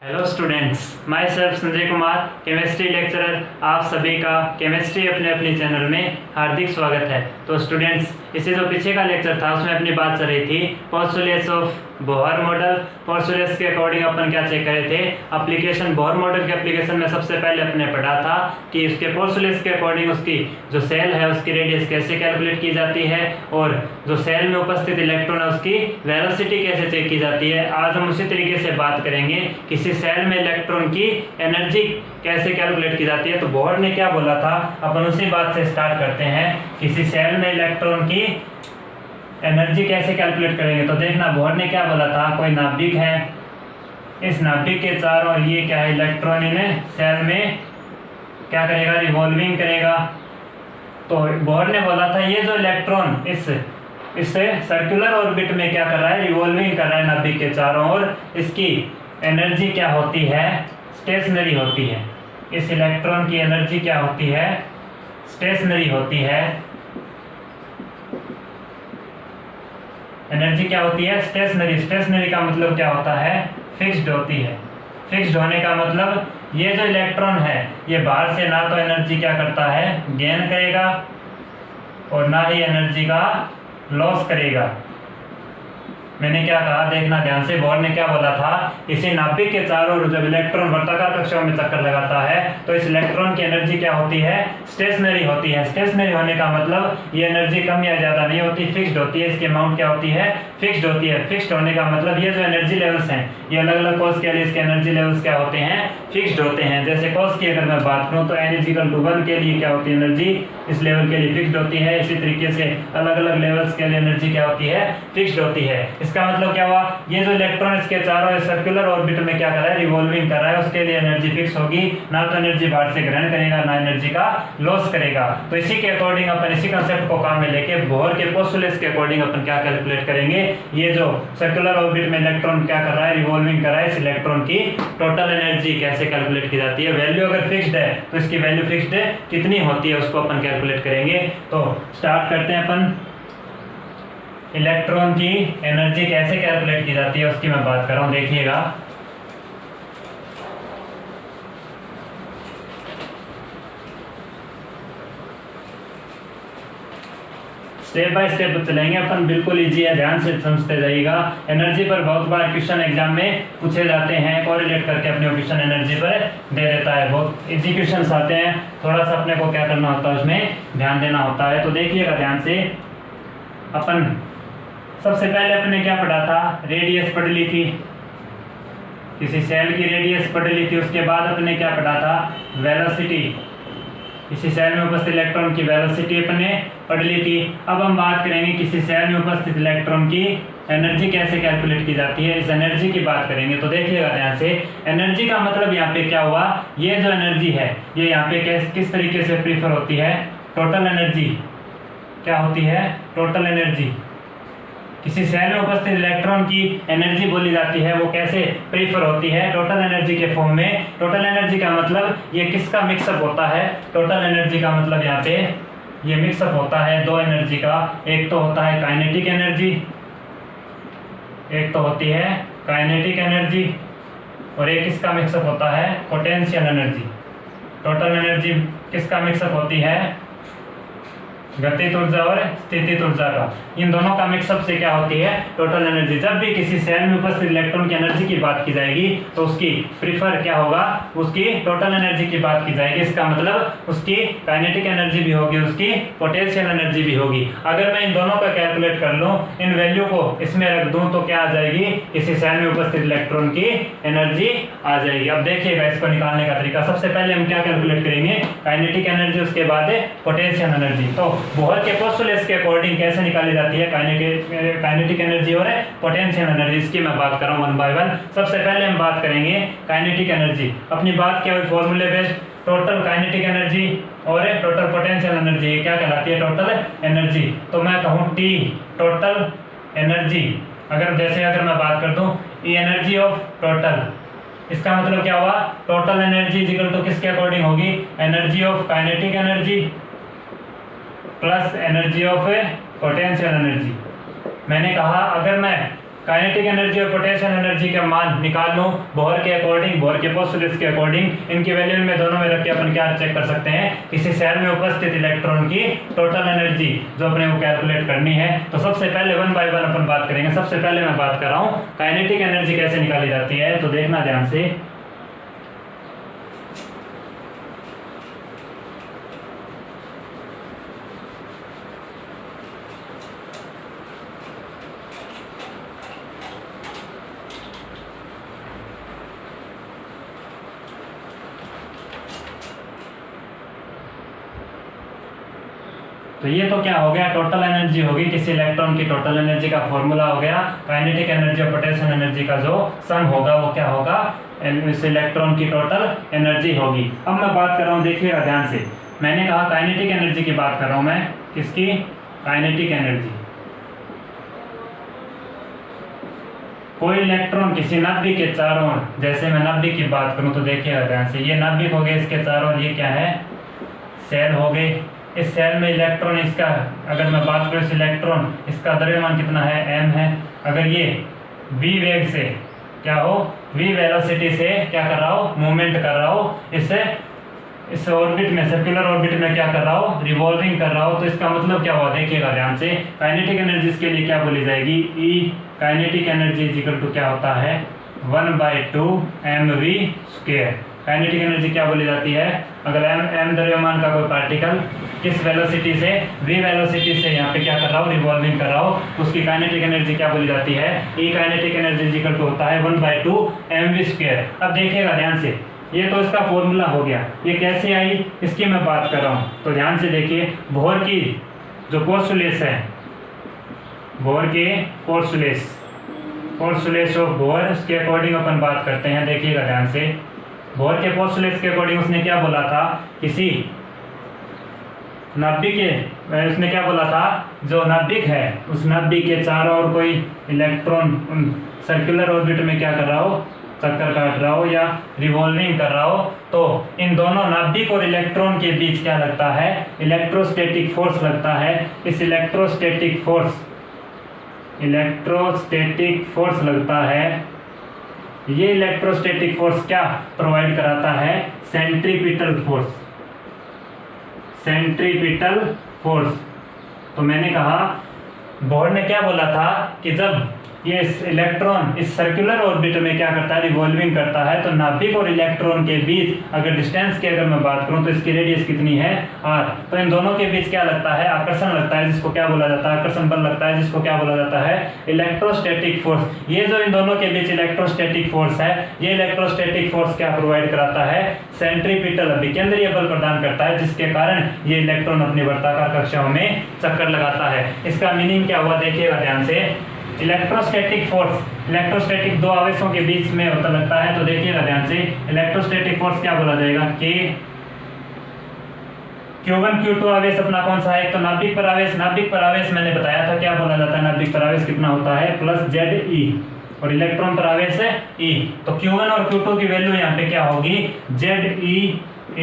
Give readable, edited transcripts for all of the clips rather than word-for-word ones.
Hello students, my self Sanjay Kumar, chemistry lecturer. आप सभी का केमिस्ट्री अपने अपने चैनल में हार्दिक स्वागत है। तो स्टूडेंट्स, इसे जो पीछे का लेक्चर था उसमें अपनी बात चल रही थी postulates of Bohr model. Postulates के अकॉर्डिंग अपन क्या चेक करे थे, एप्लीकेशन बोहर मॉडल के एप्लीकेशन में सबसे पहले अपने पढ़ा था कि उसके पोस्टुलेट्स के अकॉर्डिंग उसकी जो सेल है उसकी रेडियस कैसे कैलकुलेट की जाती है और जो सेल में उपस्थित इलेक्ट्रॉन है उसकी वेलोसिटी कैसे चेक की जाती है। आज हम उसी तरीके से बात करेंगे किसी सेल में इलेक्ट्रॉन की एनर्जी कैसे कैलकुलेट की जाती है। तो बोहर ने क्या बोला था, अपन उसी बात से स्टार्ट करते हैं। किसी सेल में इलेक्ट्रॉन की एनर्जी कैसे कैलकुलेट करेंगे। तो देखना, बोहर ने क्या बोला था, कोई नाभिक है, इस नाभिक के चारों ओर ये क्या है, इलेक्ट्रॉन इन्हें सेल में क्या करेगा, रिवॉल्विंग करेगा। तो बोहर ने बोला था ये जो इलेक्ट्रॉन इससे सर्कुलर ऑर्बिट में क्या कर रहा है, रिवॉल्विंग कर रहा है नाभिक के चारों ओर, इसकी एनर्जी क्या होती है, स्टेशनरी होती है। इस इलेक्ट्रॉन की एनर्जी क्या होती है, स्टेशनरी होती है। एनर्जी क्या होती है, स्टेशनरी। स्टेशनरी का मतलब क्या होता है, फिक्स्ड होती है। फिक्स्ड होने का मतलब ये जो इलेक्ट्रॉन है ये बाहर से ना तो एनर्जी क्या करता है, गेन करेगा और ना ही एनर्जी का लॉस करेगा। मैंने क्या कहा, देखना ध्यान से। बोहर ने क्या बोला था, इसी नाभिक के चारों ओर जब इलेक्ट्रॉन वर्ताकार कक्षाओं में चक्कर लगाता है तो इस इलेक्ट्रॉन की एनर्जी क्या होती है, स्टेशनरी होती है। स्टेशनरी होने का मतलब ये एनर्जी कम या ज्यादा नहीं होती, फिक्स्ड होती है। इसकी अमाउंट क्या होती है, फिक्स्ड होती है। फिक्स्ड होने का मतलब ये जो एनर्जी लेवल्स हैं ये अलग अलग कोस के लिए इसके एनर्जी लेवल्स क्या होते हैं, फिक्स्ड होते हैं। जैसे कोस की अगर मैं बात करूँ तो n=1 के लिए क्या होती है, एनर्जी इस लेवल के लिए फिक्स्ड होती है। इसी तरीके से अलग अलग लेवल्स के लिए एनर्जी क्या होती है, फिक्स्ड होती है। इसका मतलब क्या हुआ, ये जो इलेक्ट्रॉन इसके चारों सर्कुलर ऑर्बिट में क्या कर रहा है, रिवॉल्विंग कर रहा है, उसके लिए एनर्जी फिक्स होगी। ना तो एनर्जी बाहर से ग्रहण करेगा ना एनर्जी का लॉस करेगा। तो इसी के अकॉर्डिंग अपन इसी कंसेप्ट को काम में लेके बोहर के पोस्टुलेट्स के अकॉर्डिंग अपन क्या कैलकुलेट करेंगे, ये जो सर्कुलर ऑर्बिट में इलेक्ट्रॉन क्या कर रहा है, रिवॉल्विंग कर रहा है, इस इलेक्ट्रॉन की टोटल एनर्जी कैसे कैलकुलेट की जाती है। वैल्यू अगर फिक्स्ड है तो इसकी वैल्यू फिक्स्ड है, कितनी होती है उसको अपन कैलकुलेट करेंगे। तो स्टार्ट करते हैं अपन। इलेक्ट्रॉन की एनर्जी कैसे कैलकुलेट की जाती है उसकी मैं बात कर रहा हूं, देखिएगा। स्टेप बाय स्टेप चलेंगे अपन, बिल्कुल इजी है, ध्यान से समझते जाइएगा। एनर्जी पर बहुत बार क्वेश्चन एग्जाम में पूछे जाते हैं, कोरिलेट करके अपने क्वेश्चन एनर्जी पर दे देता है। बहुत इजी क्वेश्चन आते हैं, थोड़ा सा अपने को क्या करना होता है, उसमें ध्यान देना होता है। तो देखिएगा ध्यान से। अपन सबसे पहले अपने क्या पढ़ा था, रेडियस पढ़ ली थी, किसी सेल की रेडियस पढ़ ली थी। उसके बाद अपने क्या पढ़ा था, वेलोसिटी, किसी सेल में उपस्थित इलेक्ट्रॉन की वेलोसिटी अपने पढ़ ली थी। अब हम बात करेंगे किसी सेल में उपस्थित इलेक्ट्रॉन की एनर्जी कैसे कैलकुलेट की जाती है, इस एनर्जी की बात करेंगे। तो देखिएगा ध्यान से, एनर्जी का मतलब यहाँ पे क्या हुआ, ये जो एनर्जी है ये यहाँ पे किस तरीके से प्रीफर होती है, टोटल एनर्जी क्या होती है, टोटल एनर्जी। किसी सेल में उपस्थित इलेक्ट्रॉन की एनर्जी बोली जाती है, वो कैसे प्रीफर होती है, टोटल एनर्जी के फॉर्म में। टोटल एनर्जी का मतलब ये किसका मिक्सअप होता है, टोटल एनर्जी का मतलब यहाँ पे ये मिक्सअप होता है दो एनर्जी का। एक तो होता है काइनेटिक एनर्जी, एक तो होती है काइनेटिक एनर्जी, और एक किसका मिक्सअप होता है, पोटेंशियल एनर्जी। टोटल एनर्जी किसका मिक्सअप होती है, गतिज ऊर्जा और स्थितिज ऊर्जा का। इन दोनों का मिक्सअप से क्या होती है, टोटल एनर्जी। जब भी किसी सेल में उपस्थित इलेक्ट्रॉन की एनर्जी की बात की जाएगी तो उसकी प्रीफर क्या होगा, उसकी टोटल एनर्जी की बात की जाएगी। इसका मतलब उसकी काइनेटिक एनर्जी भी होगी, उसकी पोटेंशियल एनर्जी भी होगी। अगर मैं इन दोनों का कैलकुलेट कर लूँ, इन वैल्यू को इसमें रख दूँ तो क्या आ जाएगी, किसी सेल में उपस्थित इलेक्ट्रॉन की एनर्जी आ जाएगी। अब देखिएगा इसको निकालने का तरीका। सबसे पहले हम क्या कैलकुलेट करेंगे, काइनेटिक एनर्जी, उसके बाद पोटेंशियल एनर्जी। तो बोहर के पोस्टुलेट्स के अकॉर्डिंग कैसे निकाली जाती है काइनेटिक एनर्जी और पोटेंशियल एनर्जी, इसकी मैं बात कर रहा हूँ वन बाय वन। सबसे पहले हम बात करेंगे काइनेटिक एनर्जी। अपनी बात क्या हुई, फॉर्मूले बेस्ड, टोटल काइनेटिक एनर्जी और टोटल पोटेंशियल एनर्जी क्या कहलाती है, टोटल एनर्जी। तो मैं कहूँ T टोटल एनर्जी। अगर मैं बात कर दूँ एनर्जी ऑफ टोटल, इसका मतलब क्या हुआ, टोटल एनर्जी इक्वल टू किसके अकॉर्डिंग होगी, energy of kinetic energy plus energy of potential energy. मैंने कहा अगर मैं काइनेटिक एनर्जी और पोटेंशियल एनर्जी का मान निकाल लूं बोहर के अकॉर्डिंग, बोहर के पोस्टुलेट्स के अकॉर्डिंग। इनकी वैल्यू में दोनों में रख के अपन क्या चेक कर सकते हैं, किसी सेल में उपस्थित इलेक्ट्रॉन की टोटल एनर्जी जो अपने को कैलकुलेट करनी है। तो सबसे पहले 1 बाय 1 अपन बात करेंगे। सबसे पहले मैं बात कर रहा हूं काइनेटिक एनर्जी कैसे निकाली जाती है, तो देखना ध्यान से। तो ये तो क्या हो गया, टोटल एनर्जी होगी, किसी इलेक्ट्रॉन की टोटल एनर्जी का फॉर्मूला हो गया। काइनेटिक एनर्जी और पोटेंशियल एनर्जी का जो सम होगा वो क्या होगा, इस इलेक्ट्रॉन की टोटल एनर्जी होगी। अब मैं बात कर रहा हूँ, देखिएगा ध्यान से। मैंने कहा काइनेटिक एनर्जी की बात कर रहा हूँ मैं, किसकी, काइनेटिक एनर्जी। कोई इलेक्ट्रॉन किसी नाभिक के चारों ओर, जैसे मैं नाभिक की बात करूं तो देखिएगा ध्यान से, ये नाभिक हो गए, इसके चारों ओर ये क्या है, सेल हो गए। इस सेल में इलेक्ट्रॉन, इसका अगर मैं बात करूं, इस इलेक्ट्रॉन इसका द्रव्यमान कितना है, m है। अगर ये v वेग से क्या हो, v वेलोसिटी से क्या कर रहा हो, मूवमेंट कर रहा हो, इससे इस ऑर्बिट में, सर्कुलर ऑर्बिट में क्या कर रहा हो, रिवॉल्विंग कर रहा हो। तो इसका मतलब क्या हुआ, देखिएगा ध्यान से। काइनेटिक एनर्जी इसके लिए क्या बोली जाएगी, E kinetic energy is equal to क्या होता है, 1/2 mv²। काइनेटिक एनर्जी क्या बोली जाती है, अगर m द्रव्यमान का कोई पार्टिकल किस वेलोसिटी से, v वेलोसिटी से यहाँ पे क्या कर रहा हो, रिवॉल्विंग कर रहा हो, उसकी काइनेटिक एनर्जी क्या बोली जाती है, E kinetic energy is equal to होता है 1/2 mv²। अब देखिएगा ध्यान से, ये तो इसका फॉर्मूला हो गया। ये कैसे आई, इसकी मैं बात कर रहा हूँ। तो ध्यान से देखिए, बोहर की जो पोस्टुलेट्स है, बोहर के पोस्टुलेट्स ऑफ बोहर, उसके अकॉर्डिंग अपन बात करते हैं। देखिएगा ध्यान से, बोहर के पोस्टुलेट्स के अकॉर्डिंग उसने क्या बोला था, किसी नाभिक के, उसने क्या बोला था, जो नाभिक है उस नाभिक के चारों ओर कोई इलेक्ट्रॉन सर्कुलर ऑर्बिट में क्या कर रहा हो, चक्कर काट रहा हो या रिवॉल्विंग कर रहा हो, तो इन दोनों नाभिक और इलेक्ट्रॉन के बीच क्या लगता है, इलेक्ट्रोस्टैटिक फोर्स लगता है। इस इलेक्ट्रोस्टैटिक फोर्स लगता है। ये इलेक्ट्रोस्टैटिक फोर्स क्या प्रोवाइड कराता है, सेंट्रीपिटल फोर्स। तो मैंने कहा, बोहर ने क्या बोला था कि जब ये इलेक्ट्रॉन इस सर्कुलर ऑर्बिट में क्या करता है, रिवॉल्विंग करता है, तो नाभिक और इलेक्ट्रॉन के बीच अगर डिस्टेंस की अगर मैं बात करूं तो इसकी रेडियस कितनी है, r। तो इन दोनों के बीच क्या लगता है, आकर्षण लगता है, जिसको क्या बोला जाता है, आकर्षण बल लगता है, जिसको क्या बोला जाता है, इलेक्ट्रोस्टैटिक फोर्स। ये जो इन दोनों के बीच इलेक्ट्रोस्टैटिक फोर्स है, ये इलेक्ट्रोस्टैटिक फोर्स क्या प्रोवाइड कराता है, सेंट्रीपिटल अभिकेंद्रीय बल प्रदान करता है, जिसके कारण ये इलेक्ट्रॉन अपनी वर्ताकार कक्षाओं में चक्कर लगाता है। इसका मीनिंग क्या हुआ, देखिएगा ध्यान से। इलेक्ट्रोस्टैटिक फोर्स, इलेक्ट्रोस्टैटिक दो आवेशों के बीच में होता लगता है। तो देखिएगा ध्यान से, इलेक्ट्रोस्टैटिक फोर्स क्या बोला जाएगा, K। Q1 Q2 आवेश अपना कौन सा है, तो नाभिक पर आवेश। नाभिक पर आवेश मैंने बताया था क्या बोला जाता है, नाभिक पर आवेश कितना होता है, +ZE, और इलेक्ट्रॉन पर आवेश है E। तो Q1 और Q2 की वैल्यू यहाँ पे क्या होगी, ZE ×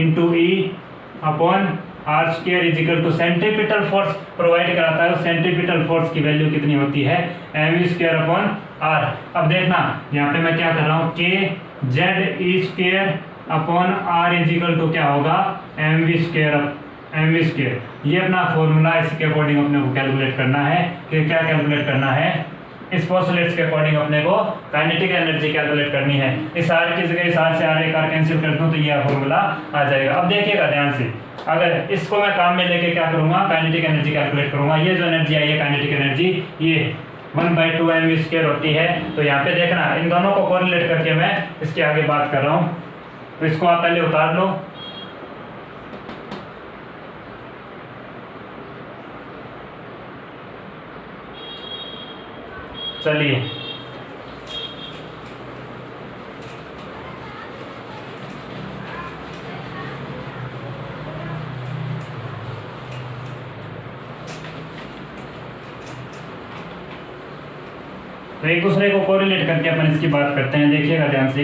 E/r² is equal to centripetal force provide कराता है। उस सेंट्रीपिटल फोर्स की वैल्यू कितनी होती है, mv²/r। अब देखना यहाँ पे मैं क्या कर रहा हूँ, kZe²/r इज इक्वल टू क्या होगा, mv²। ये अपना फॉर्मूला, इसके अकॉर्डिंग अपने को कैलकुलेट करना है कि क्या कैलकुलेट करना है, इस पोस्टुलेट्स के अकॉर्डिंग अपने को काइनेटिक एनर्जी कैलकुलेट करनी है। इस r की जगह इस r से r एक r कैंसिल कर दूं तो ये फॉर्मूला आ जाएगा। अब देखिएगा ध्यान से, अगर इसको मैं काम में लेके क्या करूंगा, काइनेटिक एनर्जी कैलकुलेट करूंगा। ये जो एनर्जी आई है काइनेटिक एनर्जी, ये 1/2 mv² होती है। तो यहाँ पे देखना, इन दोनों को कोरिलेट करके मैं इसके आगे बात कर रहा हूँ। तो इसको आप पहले उतार लो। चलिए, तो एक दूसरे को कोरिलेट करके अपन इसकी बात करते हैं। देखिएगा ध्यान से,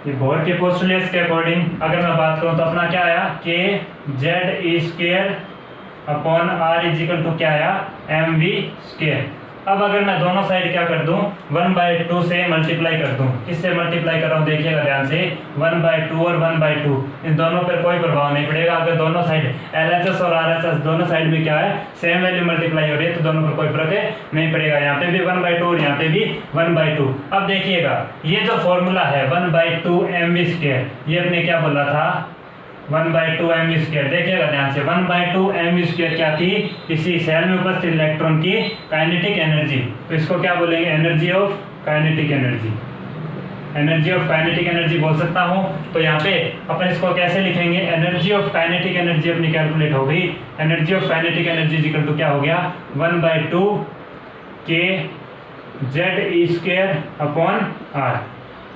ये बोहर के पोस्टुलेट्स के अकॉर्डिंग अगर मैं बात करूं तो अपना क्या आया, kZe²/r इज इक्वल टू क्या आया, mv²। अब अगर मैं दोनों साइड क्या कर दूं, 1/2 से मल्टीप्लाई कर दूं, किससे मल्टीप्लाई कर रहा हूं देखिएगा ध्यान से, 1/2 और 1/2, इन दोनों पर कोई प्रभाव नहीं पड़ेगा। अगर दोनों साइड LHS और RHS दोनों साइड में क्या है, सेम वैल्यू मल्टीप्लाई हो रही है, तो दोनों पर कोई फर्क नहीं पड़ेगा। यहाँ पे भी 1/2 और यहाँ पे भी 1/2। अब देखिएगा ये जो फॉर्मूला है 1/2 mv², ये अपने क्या बोला था, 1/2 mv²। देखिएगा ध्यान से, 1/2 mv² क्या थी, किसी सेल में उपस्थित इलेक्ट्रॉन की काइनेटिक एनर्जी। तो इसको क्या बोलेंगे, energy of kinetic energy, energy of kinetic energy बोल सकता हूं। तो यहाँ पे अपन इसको कैसे लिखेंगे, एनर्जी ऑफ काइनेटिक एनर्जी अपनी कैलकुलेट हो गई। Energy of kinetic energy equal to क्या हो गया, 1/2 k ZE²/R।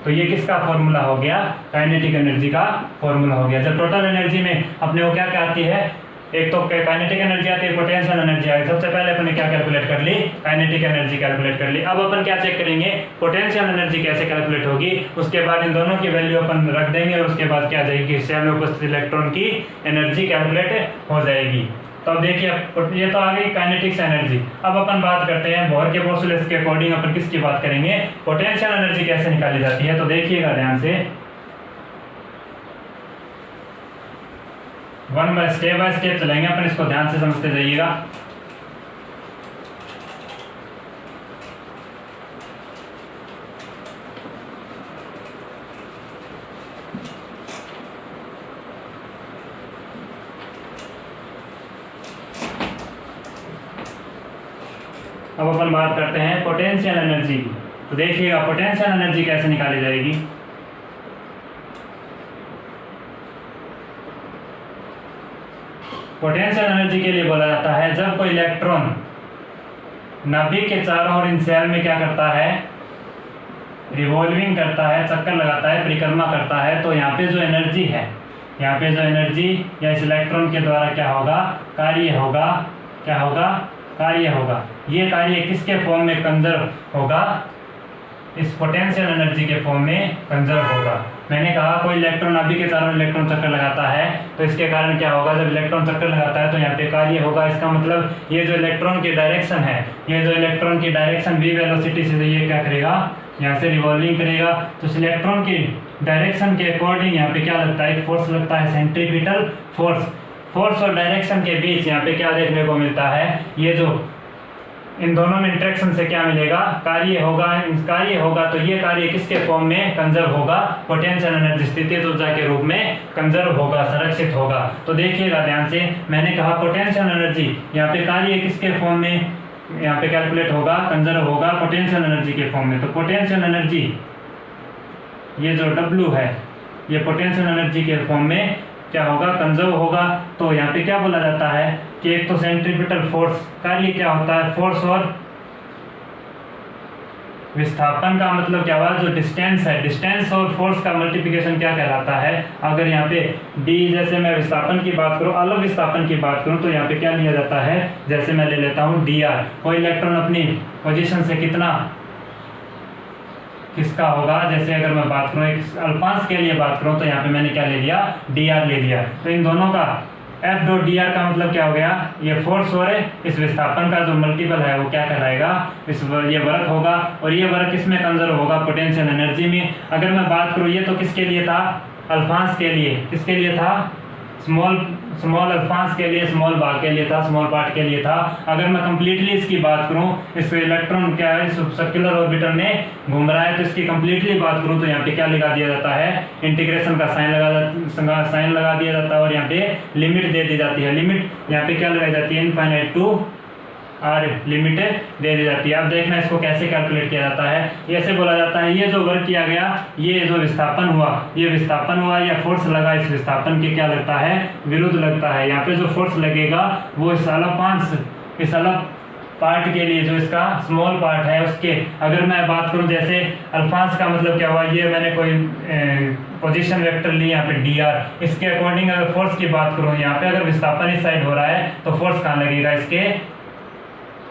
तो ये किसका फॉर्मूला हो गया, काइनेटिक एनर्जी का फॉर्मूला हो गया। जब टोटल एनर्जी में अपने को क्या क्या आती है, एक तो काइनेटिक एनर्जी आती है, पोटेंशियल एनर्जी आती है। सबसे पहले अपन ने क्या कैलकुलेट कर ली, काइनेटिक एनर्जी कैलकुलेट कर ली। अब अपन क्या चेक करेंगे, पोटेंशियल एनर्जी कैसे कैलकुलेट होगी, उसके बाद इन दोनों की वैल्यू अपन रख देंगे और उसके बाद क्या आ जाएगी, सेल में उपस्थित इलेक्ट्रॉन की एनर्जी कैलकुलेट हो जाएगी। तो अब देखिए ये तो आ गई काइनेटिक्स एनर्जी। अब अपन बात करते हैं बोर के पोस्टुलेट्स के अकॉर्डिंग अपन किसकी बात करेंगे, पोटेंशियल एनर्जी कैसे निकाली जाती है। तो देखिएगा ध्यान से, स्टेप बाय स्टेप चलेंगे अपन, इसको ध्यान से समझते जाइएगा। अब अपन बात करते हैं पोटेंशियल एनर्जी की। तो देखिएगा पोटेंशियल एनर्जी कैसे निकाली जाएगी। पोटेंशियल एनर्जी के लिए बोला जाता है जब कोई इलेक्ट्रॉन नाभिक के चारों ओर इन सेल में क्या करता है, रिवॉल्विंग करता है, चक्कर लगाता है, परिक्रमा करता है, तो यहाँ पे जो एनर्जी है, यहाँ पे जो एनर्जी या इस इलेक्ट्रॉन के द्वारा क्या होगा, कार्य होगा, क्या होगा, कार्य होगा। ये कार्य किसके फॉर्म में कंजर्व होगा, इस पोटेंशियल एनर्जी के फॉर्म में कंजर्व होगा। मैंने कहा कोई इलेक्ट्रॉन नाभिक के चारों इलेक्ट्रॉन चक्कर लगाता है, तो इसके कारण क्या होगा, जब इलेक्ट्रॉन चक्कर लगाता है तो यहाँ पे कार्य होगा। इसका मतलब ये जो इलेक्ट्रॉन की डायरेक्शन है, ये जो इलेक्ट्रॉन की डायरेक्शन v वेलोसिटी से ये क्या करेगा, यहाँ से रिवॉल्विंग करेगा। तो इस इलेक्ट्रॉन की डायरेक्शन के अकॉर्डिंग यहाँ पे क्या लगता है, एक फोर्स लगता है, सेंट्रीपिटल फोर्स। फोर्स और डायरेक्शन के बीच यहाँ पे क्या देखने को मिलता है, ये जो इन दोनों में इंटरेक्शन से क्या मिलेगा, कार्य होगा। कार्य होगा तो ये कार्य किसके फॉर्म में कंजर्व होगा, पोटेंशियल एनर्जी स्थितिज ऊर्जा के रूप में कंजर्व होगा, संरक्षित होगा। तो देखिएगा ध्यान से, मैंने कहा पोटेंशियल एनर्जी यहाँ पे कार्य किसके फॉर्म में यहाँ पे कैलकुलेट होगा, कंजर्व होगा पोटेंशियल एनर्जी के फॉर्म में। तो पोटेंशियल एनर्जी ये जो W है, ये पोटेंशियल एनर्जी के फॉर्म में क्या होगा, कंजर्व होगा। तो यहाँ पे क्या बोला जाता है कि एक तो सेंट्रीपिटल फोर्स, कार्य क्या होता है, फोर्स और विस्थापन का मतलब क्या हुआ, जो डिस्टेंस है, डिस्टेंस और फोर्स का मल्टीप्लिकेशन क्या कहलाता है। अगर यहाँ पे d, जैसे मैं विस्थापन की बात करूँ, अलग विस्थापन की बात करूँ, तो यहाँ पे क्या लिया जाता है, जैसे मैं ले लेता हूँ dr। कोई इलेक्ट्रॉन अपनी पोजीशन से किसका होगा, जैसे अगर मैं बात करूँ एक अल्पांश के लिए बात करूँ, तो यहाँ पे मैंने क्या ले लिया, dr ले लिया। तो इन दोनों का F.dr का मतलब क्या हो गया, ये फोर्स और इस विस्थापन का जो मल्टीपल है वो क्या कहलाएगा, ये वर्क होगा। और ये वर्क किसमें कंजर्व होगा, पोटेंशियल एनर्जी में। अगर मैं बात करूँ, ये तो किसके लिए था, अल्फांश के लिए, किसके लिए था, स्मॉल अल्फांश के लिए, स्मॉल भाग के लिए था, स्मॉल पार्ट के लिए था। अगर मैं कंप्लीटली इसकी बात करूं, इस इलेक्ट्रॉन क्या है, इस सर्कुलर ऑर्बिटर में घूम रहा है, तो इसकी कंप्लीटली बात करूं तो यहाँ पे क्या लगा दिया जाता है, इंटीग्रेशन का साइन लगा दिया जाता है और यहाँ पे लिमिट दे दी जाती है। लिमिट यहाँ पे क्या लगाई जाती है, इनफाइनाइट टू आर लिमिट दे दी जाती है। अब देखना इसको कैसे कैलकुलेट किया जाता है। ऐसे बोला जाता है ये जो वर्क किया गया, ये जो विस्थापन हुआ, ये विस्थापन हुआ या फोर्स लगा, इस विस्थापन के क्या लगता है, विरुद्ध लगता है। यहाँ पे जो फोर्स लगेगा वो इस अलग पार्ट के लिए, जो इसका स्मॉल पार्ट है उसके, अगर मैं बात करूं जैसे अल्फांश का मतलब क्या हुआ, ये मैंने कोई पोजीशन वेक्टर ली यहाँ पे dr, इसके अकॉर्डिंग अगर फोर्स की बात करूं, यहाँ पे अगर विस्थापन इस साइड हो रहा है तो फोर्स कहाँ लगेगा, इसके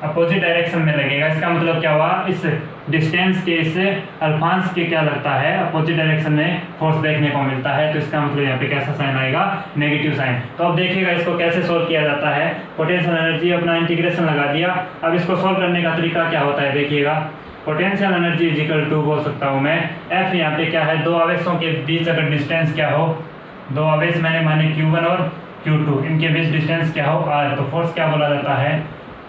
अपोजिट डायरेक्शन में लगेगा। इसका मतलब क्या हुआ, इस डिस्टेंस के इस अल्फांस के क्या लगता है, अपोजिट डायरेक्शन में फोर्स देखने को मिलता है। तो इसका मतलब यहाँ पे कैसा साइन आएगा, नेगेटिव साइन। तो अब देखिएगा इसको कैसे सोल्व किया जाता है। पोटेंशियल एनर्जी अपना इंटीग्रेशन लगा दिया। अब इसको सोल्व करने का तरीका क्या होता है, देखिएगा। Potential energy is equal to बोल सकता हूँ मैं, एफ यहाँ पे क्या है, दो आवेशों के बीच अगर डिस्टेंस क्या हो, दो आवेश मैंने माने Q1 और Q2, इनके बीच डिस्टेंस क्या हो r, तो फोर्स क्या बोला जाता है,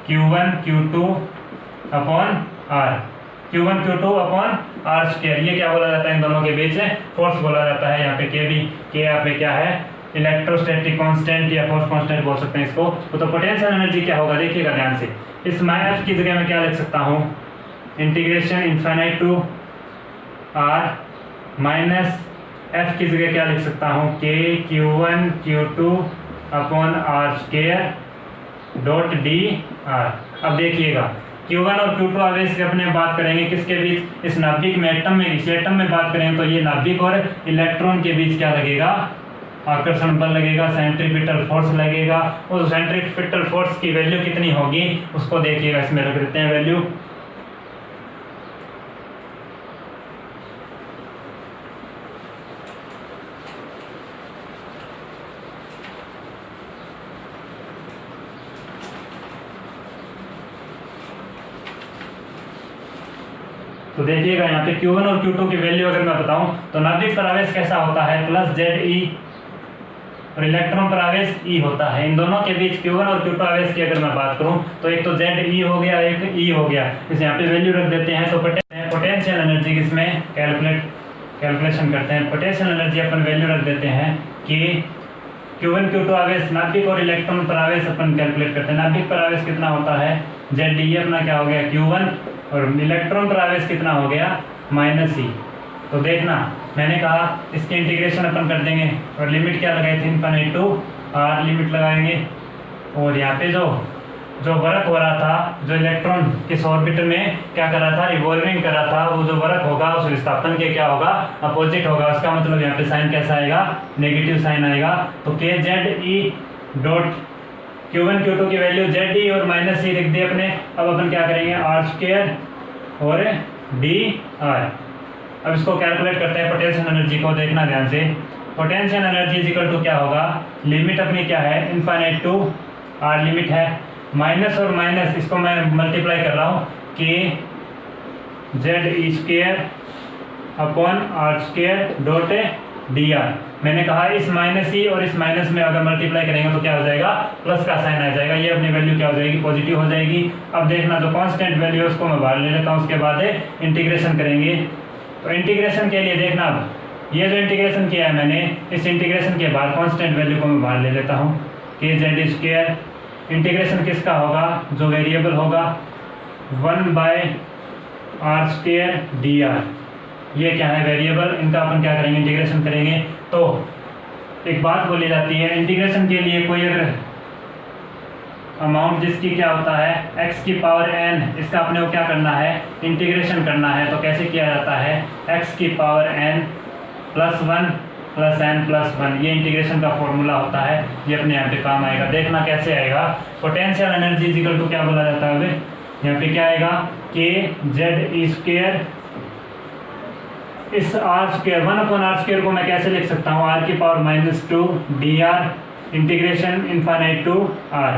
Q1 Q2 upon r, Q1 Q2 upon r square. ये क्या बोला जाता है, इन दोनों के बीच फोर्स बोला जाता है। यहाँ पे के भी के यहाँ पे क्या है, इलेक्ट्रोस्टैटिक कांस्टेंट या फोर्स कांस्टेंट बोल सकते हैं इसको। तो पोटेंशियल एनर्जी क्या होगा, देखिएगा ध्यान से। इस मैं एफ की जगह में क्या लिख सकता हूँ, integration infinite to r minus F की जगह क्या लिख सकता हूँ, K Q1 Q2 upon r square dot D R. अब देखिएगा Q1 और Q2 आवेश की अपने बात करेंगे किसके बीच, इस नाभिक में, एटम में, इस एटम में बात करेंगे तो ये नाभिक और इलेक्ट्रॉन के बीच क्या लगेगा, आकर्षण बल लगेगा, सेंट्रीपिटल फोर्स लगेगा। उस सेंट्रीपिटल फोर्स की वैल्यू कितनी होगी उसको देखिएगा, इसमें रख देते हैं वैल्यू। तो देखिएगा यहाँ पे Q1 और Q2 की वैल्यू अगर मैं बताऊं तो नाभिक पर आवेश कैसा होता है, प्लस ZE, और इलेक्ट्रॉन पर आवेश E होता है। इन दोनों के बीच Q1 और Q2 आवेश की अगर मैं बात करूं तो एक तो ZE हो गया, एक E हो गया। इस यहाँ पे वैल्यू रख देते हैं। तो पोटेंशियल एनर्जी किसमें कैलकुलेशन करते हैं, पोटेंशियल एनर्जी अपन वैल्यू रख देते हैं कि Q1 Q2 आवेश नाभिक और इलेक्ट्रॉन पर आवेश अपन कैलकुलेट करते हैं। नाभिक पर आवेश कितना होता है, ZE अपना क्या हो गया Q1, और इलेक्ट्रॉन पर आवेश कितना हो गया, -E। तो देखना मैंने कहा इसके इंटीग्रेशन अपन कर देंगे, और लिमिट क्या लगाई थी, इनफाइनाइट टू r लिमिट लगाएंगे। और यहाँ पे जो वर्क हो रहा था, जो इलेक्ट्रॉन किस ऑर्बिटर में क्या कर रहा था, रिवॉल्विंग कर रहा था, वो जो वर्क होगा उस विस्थापन के क्या होगा, अपोजिट होगा। उसका मतलब यहाँ पे साइन कैसा आएगा, नेगेटिव साइन आएगा। तो KZE डॉट Q1 Q2 की वैल्यू ZE और -E लिख दी अपने। अब अपन क्या करेंगे, r स्क्वायर और dr। अब इसको कैलकुलेट करते हैं पोटेंशियल एनर्जी को, देखना ध्यान से। Potential energy is equal to क्या होगा, लिमिट अपनी क्या है, इनफाइनाइट टू r लिमिट है, माइनस और माइनस इसको मैं मल्टीप्लाई कर रहा हूँ कि ZE square upon r square dot dr। मैंने कहा इस -E और इस माइनस में अगर मल्टीप्लाई करेंगे तो क्या हो जाएगा, प्लस का साइन आ जाएगा। ये अपनी वैल्यू क्या हो जाएगी, पॉजिटिव हो जाएगी। अब देखना जो कांस्टेंट वैल्यू है उसको मैं बाहर ले लेता हूँ, उसके बाद इंटीग्रेशन करेंगे। तो इंटीग्रेशन के लिए देखना, अब ये जो इंटीग्रेशन किया है मैंने, इस इंटीग्रेशन के बाद कांस्टेंट वैल्यू को मैं बाहर ले लेता हूँ, KZ स्क्वायर। इंटीग्रेशन किसका होगा, जो वेरिएबल होगा 1/r स्क्वायर dr। ये क्या है, वेरिएबल, इनका अपन क्या करेंगे, इंटीग्रेशन करेंगे। तो एक बात बोली जाती है इंटीग्रेशन के लिए, कोई अगर अमाउंट जिसकी क्या होता है x की पावर n, इसका अपने को क्या करना है, इंटीग्रेशन करना है। तो कैसे किया जाता है, x की पावर n + 1 + n + 1, ये इंटीग्रेशन का फॉर्मूला होता है। ये अपने यहाँ पे काम आएगा, देखना कैसे आएगा। Potential energy is equal to क्या बोला जाता है, यहाँ पे क्या आएगा, KZE स्क्वायर, इस r स्क्वायर 1/r स्क्वायर को मैं कैसे लिख सकता हूँ, r की power -2 dr integration infinite to r।